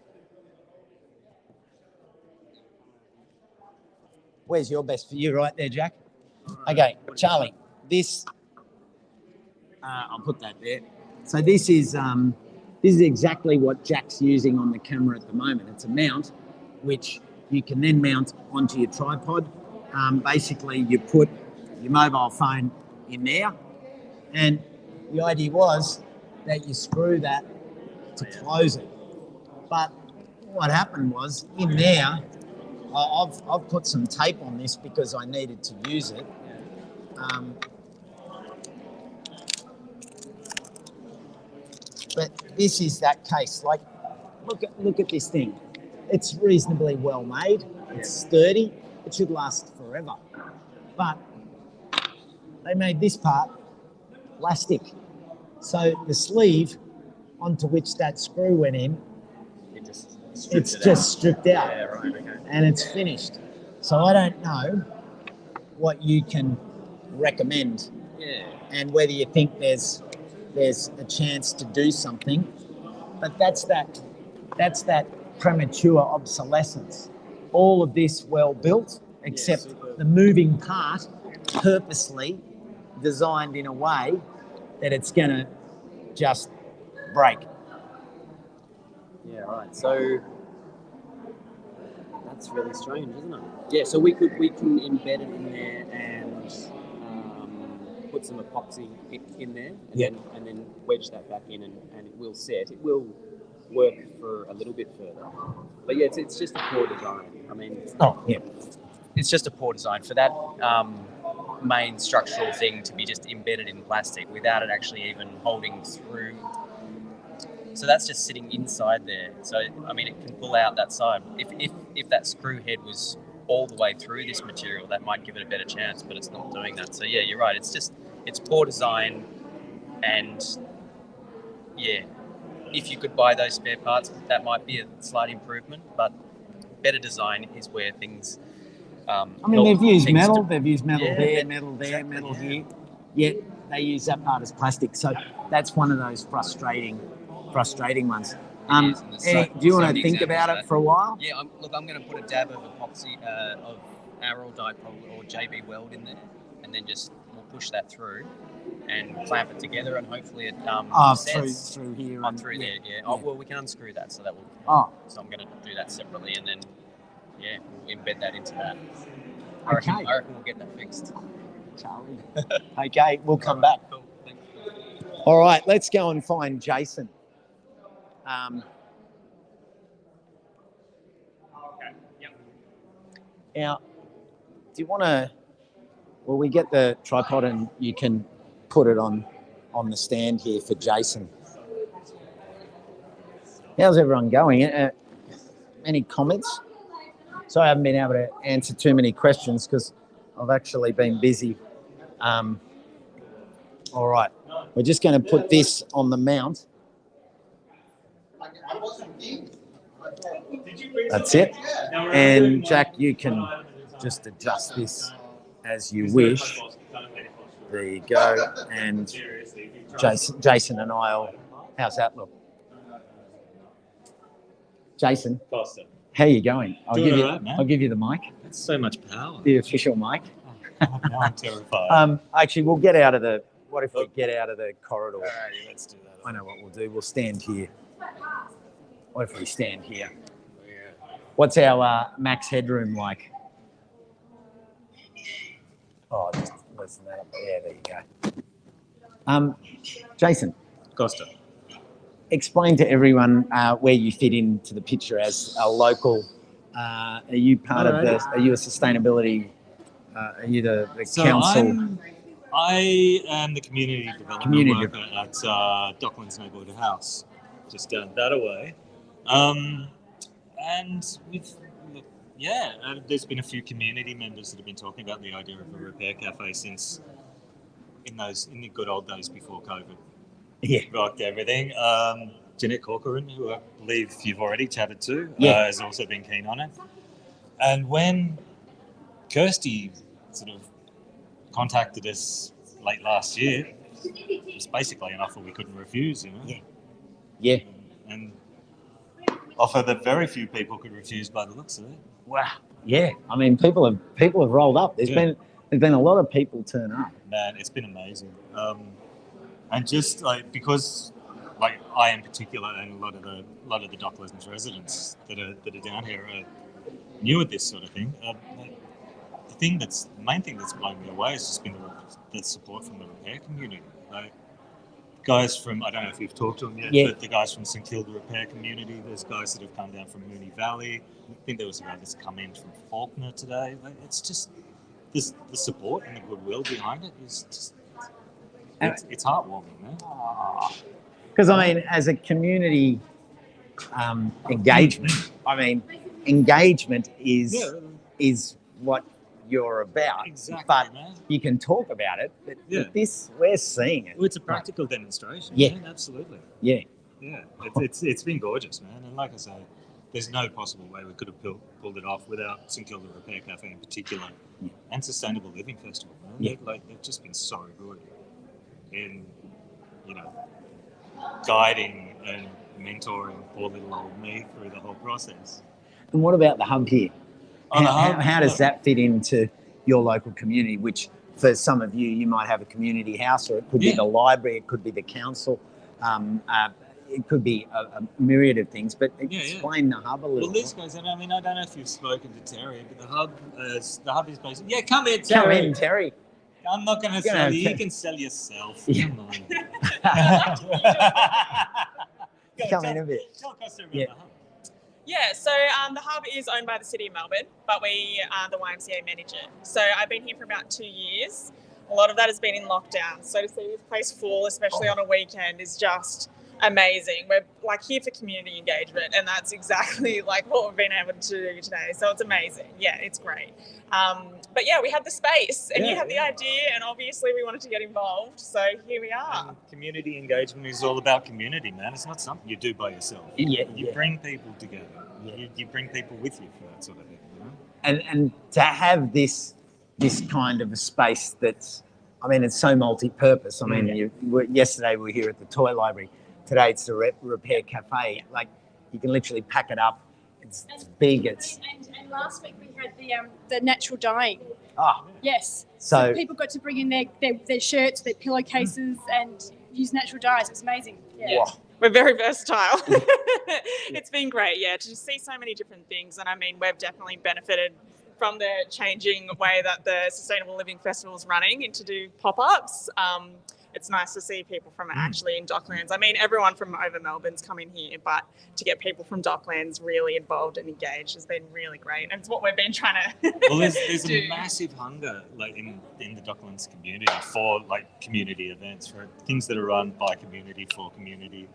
Where's your best for you? Right there, Jack. Okay, Charlie. This. I'll put that there. So this is exactly what Jack's using on the camera at the moment. It's a mount, which you can then mount onto your tripod. Basically, you put your mobile phone in there, and the idea was that you screw that to close it. But what happened was in there, I've put some tape on this because I needed to use it. But this is that case. Like, look at this thing. It's reasonably well made. It's sturdy. It should last forever. But they made this part plastic. So the sleeve onto which that screw went in, it's just stripped out. Yeah, right, okay. And it's finished. So I don't know what you can recommend and whether you think there's a chance to do something, but that's that premature obsolescence. All of this well built, except the moving part purposely designed in a way that it's going to just break. Yeah, right. So that's really strange, isn't it? Yeah. So we can embed it in there and put some epoxy in there, and then wedge that back in, and it will set. It will work for a little bit further. But yeah, it's just a poor design. I mean, It's just a poor design for that main structural thing to be just embedded in plastic without it actually even holding through. So that's just sitting inside there. So I mean, it can pull out that side. If that screw head was all the way through this material, that might give it a better chance, but it's not doing that. So yeah, you're right. It's poor design, and yeah, if you could buy those spare parts, that might be a slight improvement. But better design is where things. I mean, they've used metal. They've used metal there, metal there, metal here. Yet they use that part as plastic. So that's one of those frustrating ones. Do you want to think about it for a while? Yeah, I'm going to put a dab of epoxy, of Aryl dipole or JB Weld in there, and then we'll push that through and clamp it together, and hopefully it sets. through here. Through there, yeah. Oh, well, we can unscrew that, so that will. So I'm going to do that separately, and then we'll embed that into that. I reckon we'll get that fixed. Charlie. Okay, we'll come back. Cool. Thanks. All right, let's go and find Jason. Now, do you want to? Well, we get the tripod, and you can put it on the stand here for Jason. How's everyone going? Any comments? Sorry, I haven't been able to answer too many questions because I've actually been busy All right. We're just going to put this on the mount. That's it. And Jack, you can just adjust this as you wish. There you go. And Jason and I'll. How's that look? Jason, how are you going? I'll give you the mic. That's so much power. The official mic. Now I'm terrified. Actually, we'll get out of the. What if we get out of the corridor? Alrighty, let's do that. I know what we'll do. We'll stand here. What if we stand here? What's our max headroom like? Oh, just listen that up. Yeah, there you go. Jason. Costa. Explain to everyone where you fit into the picture as a local. Are you part of the? Are you a sustainability? Are you the council? I am the community development worker at Docklands Neighbourhood House, just down that away. And there's been a few community members that have been talking about the idea of a repair cafe since in the good old days before COVID. Yeah. Rocked everything. Jeanette Corcoran, who I believe you've already chatted to, has also been keen on it. And when Kirsty sort of contacted us late last year, it was basically an offer we couldn't refuse, you know? Yeah. And offer that very few people could refuse by the looks of it. Wow. Yeah. I mean, people have rolled up. There's been a lot of people turn up. Man, it's been amazing. And just because I in particular and a lot of the Docklands residents that are down here are new at this sort of thing. The main thing that's blown me away has just been the support from the repair community. Like guys from, I don't know if you've talked to them yet, but the guys from St Kilda repair community, there's guys that have come down from Moonee Valley. I think there was a guy that's come in from Faulkner today. Like, it's just the support and the goodwill behind it is just, it's heartwarming, man. Because, I mean, as a community engagement, engagement is what you're about. Exactly, but man. You can talk about it, but with this, we're seeing it. Well, it's a practical demonstration. Yeah. Man, absolutely. Yeah. Yeah, it's been gorgeous, man. And like I say, there's no possible way we could have pulled it off without St Kilda Repair Cafe in particular and Sustainable Living Festival, man. Yeah. They've just been so good in, guiding and mentoring poor little old me through the whole process. And what about the hub here? On the hub, how does that fit into your local community, which for some of you might have a community house, or it could be the library, it could be the council, it could be a myriad of things, but explain the hub a little. Well, this goes, and I don't know if you've spoken to Terry, but the hub is basically, come in, Terry. Come in, Terry. I'm not going to sell you. You can sell yourself. Yeah. Come on. Come in a bit. Tell Costa about the hub. Yeah, so the hub is owned by the City of Melbourne, but we the YMCA manage it. So I've been here for about 2 years. A lot of that has been in lockdown. So to see this place full, especially on a weekend, is just amazing. We're here for community engagement, and that's exactly what we've been able to do today. So it's amazing. Yeah, it's great. But yeah, we had the space and you had the idea, and obviously we wanted to get involved. So here we are. And community engagement is all about community, man. It's not something you do by yourself. You bring people together. You bring people with you for that sort of thing. And to have this kind of a space that's, it's so multi-purpose. Yesterday we were here at the toy library. Today it's the repair cafe. You can literally pack it up. It's big. And last week we had the natural dyeing. Oh. Yes. So people got to bring in their shirts, their pillowcases, and use natural dyes. It was amazing. Yeah. Wow. We're very versatile. It's been great, to see so many different things. And we've definitely benefited from the changing way that the Sustainable Living Festival is running and to do pop-ups. It's nice to see people from actually in Docklands. Everyone from over Melbourne's come in here, but to get people from Docklands really involved and engaged has been really great. And it's what we've been trying to Well, there's a massive hunger in the Docklands community for community events, for things that are run by community for community.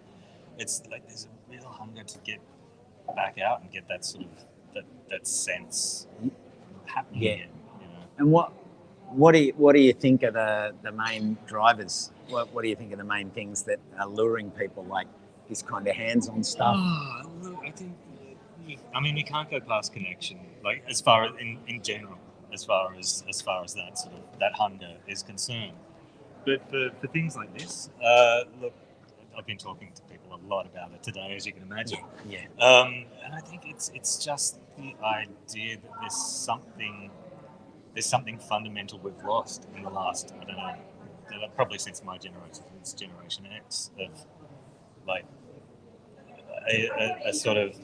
It's there's a real hunger to get back out and get that sort of that sense happening again. And What do you think are the main drivers? What do you think are the main things that are luring people, like this kind of hands-on stuff? Oh, look, I think, you can't go past connection, like as far as in general, as far as that sort of that hunger is concerned. But for things like this, look, I've been talking to people a lot about it today, as you can imagine. Yeah. And I think it's just the idea that there's something fundamental we've lost in the last, I don't know, probably since my generation, it's Generation X, of like a sort of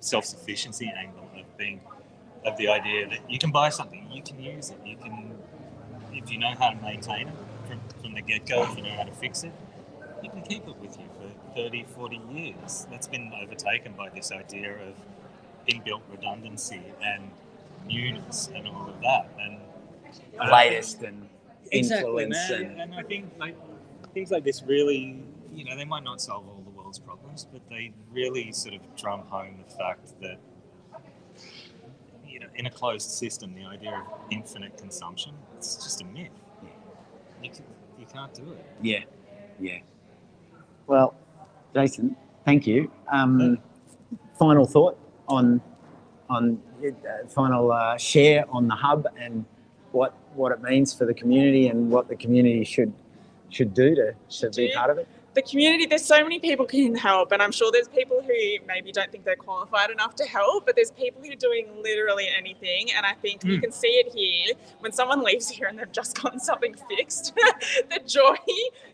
self-sufficiency angle of the idea that you can buy something, you can use it, you can, if you know how to maintain it from the get-go, if you know how to fix it, you can keep it with you for 30, 40 years. That's been overtaken by this idea of inbuilt redundancy and newness and all of that. And Latest and exactly, influence. Man. And I think things like this really, they might not solve all the world's problems, but they really sort of drum home the fact that, in a closed system, the idea of infinite consumption, it's just a myth. You can't do it. Yeah. Well, Jason, thank you. Final thought on final share on the hub and what it means for the community and what the community should do to be part of it. The community, there's so many people who can help, and I'm sure there's people who maybe don't think they're qualified enough to help, but there's people who are doing literally anything, and I think you can see it here. When someone leaves here and they've just gotten something fixed, the joy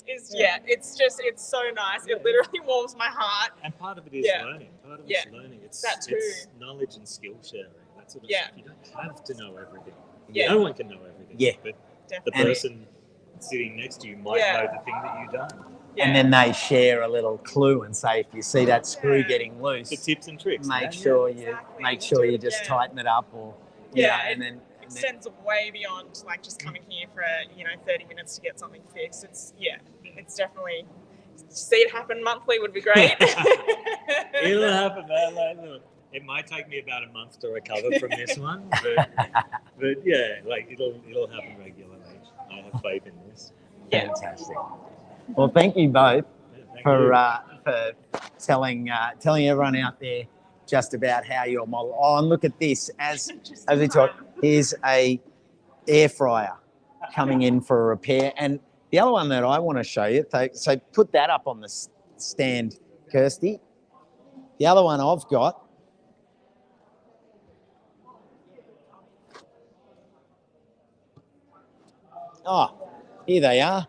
is, it's so nice. It literally warms my heart. And part of it is learning. Part of it's learning. It's that too. It's knowledge and skill sharing. That sort of stuff. You don't have to know everything. Yeah. No one can know everything. Yeah. But Definitely. the person sitting next to you might know the thing that you don't. And then they share a little clue and say, if you see that screw getting loose, the tips and tricks. Make sure you just tighten it up, or and then extends way beyond like just coming here for 30 minutes to get something fixed. It's definitely, see it happen monthly would be great. It'll happen, man. Look, it might take me about a month to recover from this one, but yeah, like it'll happen regularly. I have faith in this. Fantastic. Well, thank you both for telling everyone out there just about how your model. Oh, and look at this! As we talk, here's a air fryer coming in for a repair, and the other one that I want to show you. So put that up on the stand, Kirsty. The other one I've got. Oh, here they are.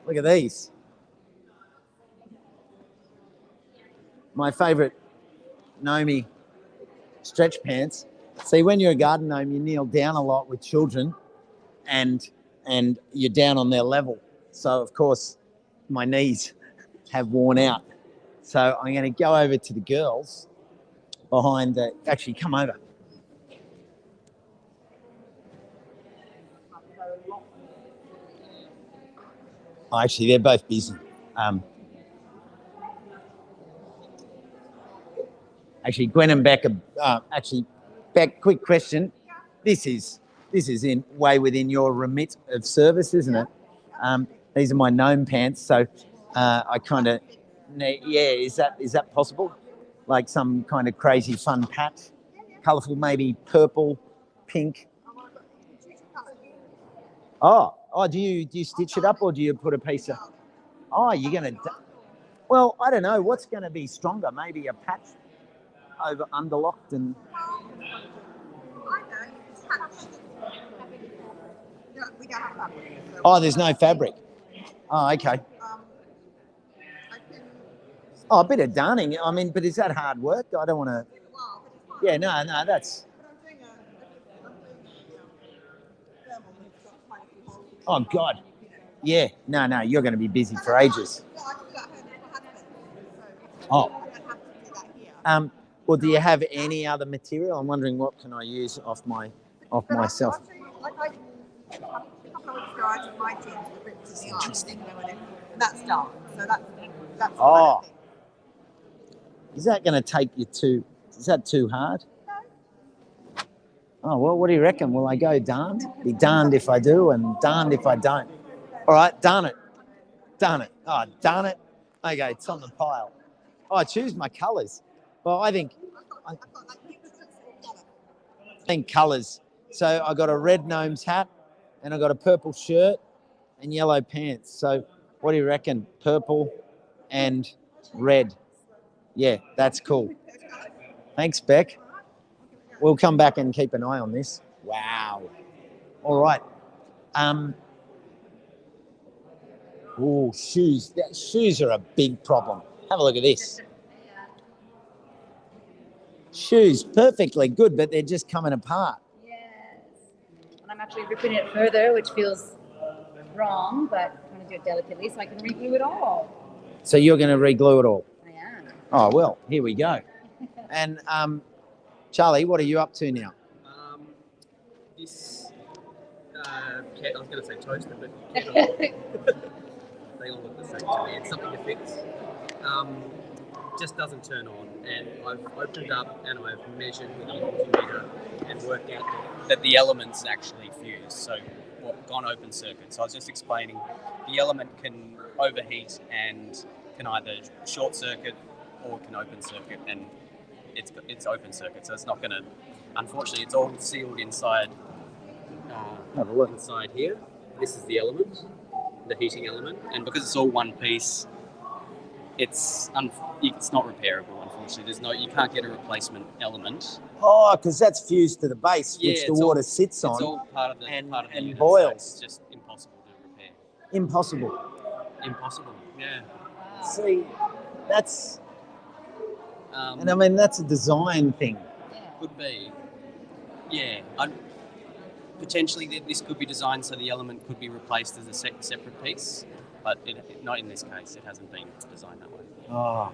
Look at these. My favourite Nomi stretch pants. See, when you're a garden gnome, you kneel down a lot with children and you're down on their level. So, of course, my knees have worn out. So I'm going to go over to the girls behind the... Actually, come over. Oh, actually, they're both busy. Actually, Gwen and Beck are... Beck, quick question. This is way within your remit of service, isn't it? These are my gnome pants, so I kind of... is that possible? Like some kind of crazy fun patch? Colourful, maybe purple, pink? Oh, do you stitch it up, or do you put a piece of... Oh, you're going to... Well, I don't know. What's going to be stronger? Maybe a patch over underlocked and... Oh, there's no fabric. Oh, okay. Oh, a bit of darning. I mean, but is that hard work? I don't want to... Yeah, no, that's... Oh, God. Yeah, no, you're going to be busy for ages. Oh. Well, do you have any other material? I'm wondering what can I use off myself. That's dark, so that's oh. Is that going to take you too? Is that too hard? No. Oh, well, what do you reckon? Will I go darned? Be darned if I do and darned if I don't. All right, darn it. Darn it. Oh, darn it. Okay, it's on the pile. Oh, I choose my colours. Well, I think colours. So I got a red gnome's hat and I got a purple shirt and yellow pants. So what do you reckon? Purple and red. Yeah, that's cool. Thanks, Beck. We'll come back and keep an eye on this. Wow. All right. Oh, shoes. Shoes are a big problem. Have a look at this. Shoes, perfectly good, but they're just coming apart. Yes. And I'm actually ripping it further, which feels wrong, but I'm going to do it delicately so I can reglue it all. So you're going to reglue it all? I am. Oh, well, here we go. And Charlie, what are you up to now? This, I was going to say toaster, but they all look the same to me. It's something to fix. Just doesn't turn on, and I've opened up and I've measured with a multimeter and worked out that the elements actually fuse. So gone open circuit. So I was just explaining the element can overheat and can either short circuit or can open circuit, and it's open circuit, so it's not going to. Unfortunately, it's all sealed inside. Inside here, this is the element, the heating element, and because it's all one piece, it's not repairable. Unfortunately, you can't get a replacement element. Oh, because that's fused to the base, Yeah, which the water sits on. It's all part of the and unit, boils. so it's just impossible to repair. Impossible. Impossible. Yeah. See, that's. And I mean, that's a design thing. Could be. Yeah. Potentially, this could be designed so the element could be replaced as a separate piece, but not in this case. It hasn't been designed that way. Oh.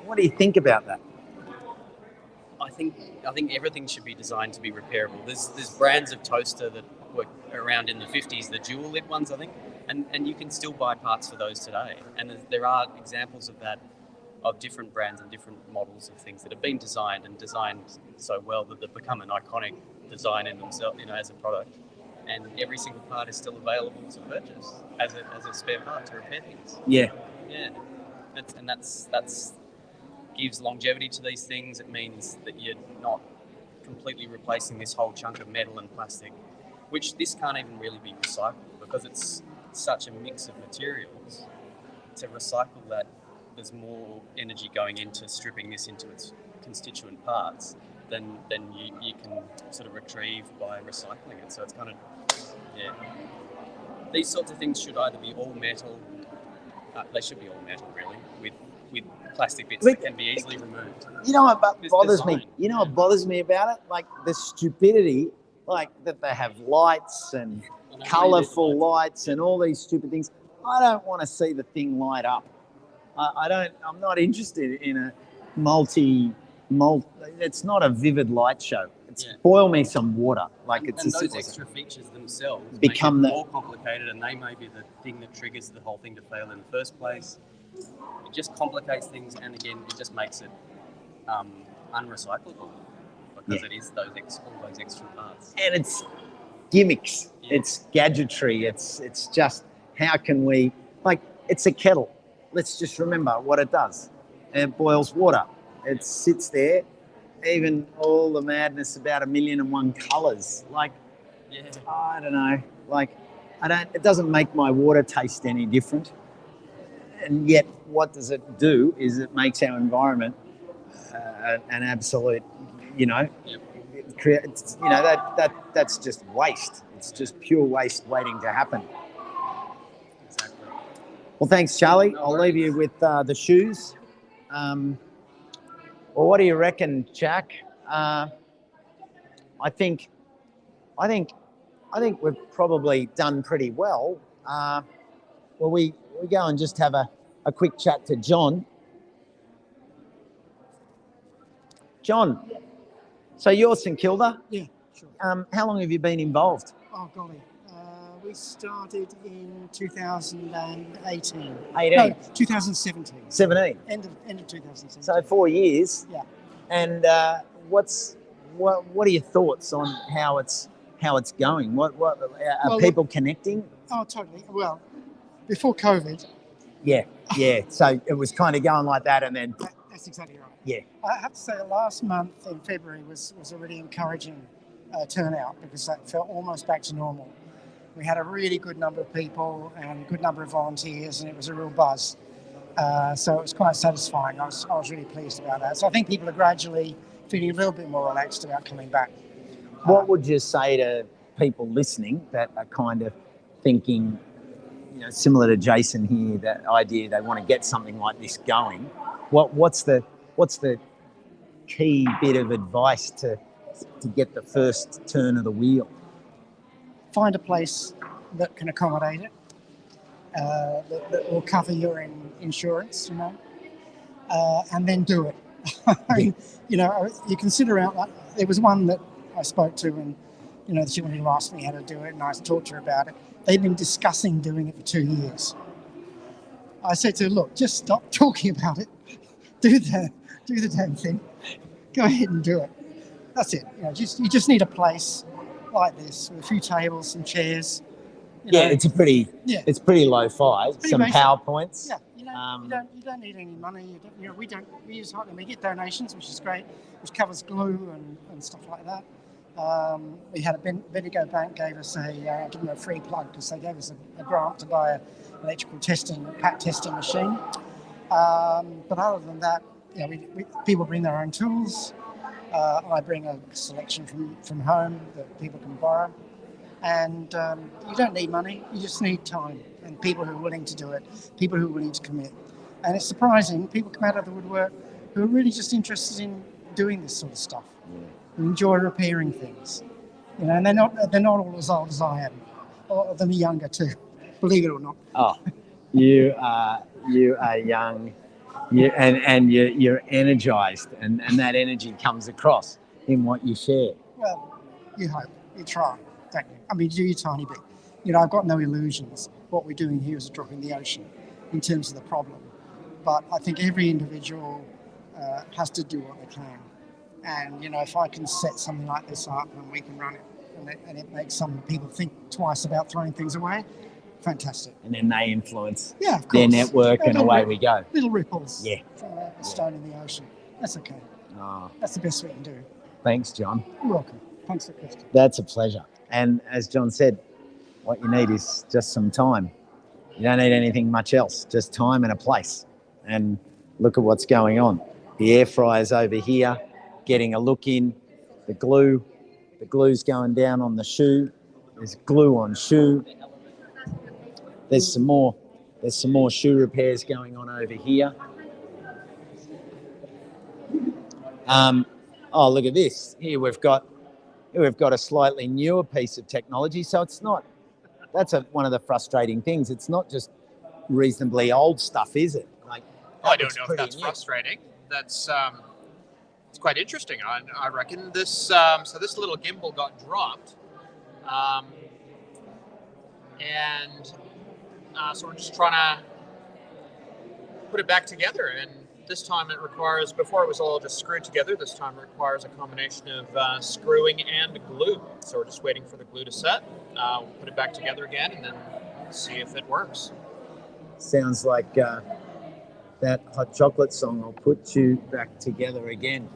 What do you think about that? I think everything should be designed to be repairable. There's brands of toaster that were around in the 50s, the dual lid ones, I think, and you can still buy parts for those today. And there are examples of that, of different brands and different models of things that have been designed so well that they've become an iconic design in themselves, as a product. And every single part is still available to purchase as a spare part to repair things. Yeah. Yeah. That's gives longevity to these things. It means that you're not completely replacing this whole chunk of metal and plastic, which this can't even really be recycled because it's such a mix of materials. To recycle that, there's more energy going into stripping this into its constituent parts than you can sort of retrieve by recycling it. So it's kind of, yeah. These sorts of things should either be all metal, they should be all metal really, with plastic bits that can be easily removed. You know what bothers me? You know what bothers me about it? Like the stupidity, like that they have lights and colourful lights and all these stupid things. I don't want to see the thing light up. I'm not interested in a it's not a vivid light show. It's boil me some water. Like it's and as those simple as extra features themselves become make it more complicated, and they may be the thing that triggers the whole thing to fail in the first place. It just complicates things, and again, it just makes it unrecyclable because it is all those extra parts. And it's gimmicks. Yeah. It's gadgetry. It's just how can we it's a kettle. Let's just remember what it does. It boils water. It sits there. Even all the madness about 1,000,001 colours. I don't know. It doesn't make my water taste any different. And yet, what does it do? Is it makes our environment an absolute, that's just waste. It's just pure waste waiting to happen. Exactly. Well, thanks, Charlie. I'll leave you with the shoes. Well, what do you reckon, Jack? I think we've probably done pretty well. Well, we go and just have a quick chat to John. John, so you're St Kilda? Yeah, sure. How long have you been involved? Oh, golly. We started in 2018. 18? No, 2017. 17? End of 2017. So 4 years. Yeah. And what's what are your thoughts on how it's going? What are people connecting? Oh, totally. Well, before COVID. Yeah. So it was kind of going like that, and then. That's exactly right. Yeah. I have to say, last month in February was a really encouraging turnout because that felt almost back to normal. We had a really good number of people and a good number of volunteers, and it was a real buzz. So it was quite satisfying. I was really pleased about that. So I think people are gradually feeling a little bit more relaxed about coming back. What would you say to people listening that are kind of thinking, similar to Jason here, that idea they want to get something like this going? What's the key bit of advice to get the first turn of the wheel? Find a place that can accommodate it, that will cover your insurance, and then do it. I mean, you can sit around. There was one that I spoke to, and she wanted to ask me how to do it, and I talked to her about it. They'd been discussing doing it for 2 years. I said to her, look, just stop talking about it. Do the damn thing. Go ahead and do it. That's it. You just need a place like this with a few tables, some chairs. It's pretty low-fi. Some basic. PowerPoints. Yeah, you don't need any money. We use hardly. We get donations, which is great, which covers glue and stuff like that. We had a Bendigo Bank gave us give them a free plug because they gave us a grant to buy an electrical pat testing machine. But other than that, people bring their own tools. I bring a selection from home that people can borrow. And you don't need money, you just need time and people who are willing to do it, people who are willing to commit. And it's surprising, people come out of the woodwork who are really just interested in doing this sort of stuff, who enjoy repairing things. And they're not all as old as I am, or them younger too, believe it or not. Oh, you are young. You're energized, and that energy comes across in what you share. Well, you hope, you try, don't you? I mean, do your tiny bit. I've got no illusions. What we're doing here is a drop in the ocean in terms of the problem. But I think every individual has to do what they can. And, if I can set something like this up and we can run it, and it makes some people think twice about throwing things away, fantastic. And then they influence their network, and away we go. Little ripples from a stone in the ocean. That's okay. Oh. That's the best we can do. Thanks, John. You're welcome. Thanks for the question. That's a pleasure. And as John said, what you need is just some time. You don't need anything much else, just time and a place. And look at what's going on. The air fryer's over here, getting a look in. The glue's going down on the shoe. There's glue on shoe. There's some more shoe repairs going on over here. Oh, look at this. Here we've got a slightly newer piece of technology. So it's not. That's one of the frustrating things. It's not just reasonably old stuff, is it? I don't know if that's frustrating. That's it's quite interesting. I reckon this. So this little gimbal got dropped, and so we're just trying to put it back together. And this time it requires. Before it was all just screwed together. This time it requires a combination of screwing and glue. So we're just waiting for the glue to set. We'll put it back together again, and then see if it works. Sounds like. That hot chocolate song, I'll put you back together again.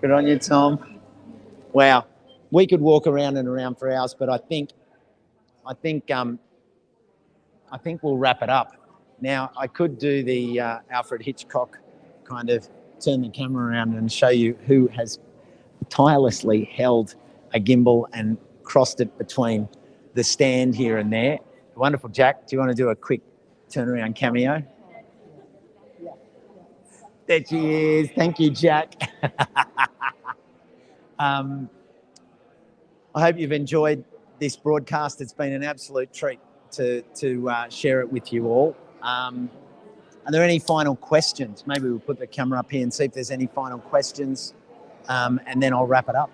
Good on you, Tom. Wow, we could walk around and around for hours, but I think we'll wrap it up. Now, I could do the Alfred Hitchcock kind of turn the camera around and show you who has tirelessly held a gimbal and crossed it between the stand here and there. Wonderful, Jack. Do you want to do a quick turnaround cameo? There she is. Thank you, Jack. I hope you've enjoyed this broadcast. It's been an absolute treat to share it with you all. Are there any final questions? Maybe we'll put the camera up here and see if there's any final questions, and then I'll wrap it up.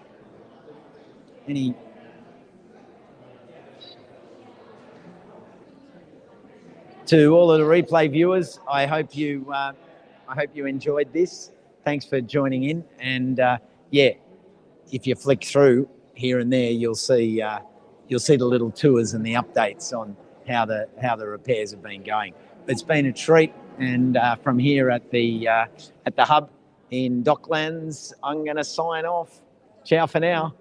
Any? To all of the replay viewers, I hope you enjoyed this. thanks for joining in. And yeah, if you flick through here and there, you'll see the little tours and the updates on how the repairs have been going. It's been a treat, and from here at the hub in Docklands, I'm going to sign off. Ciao for now.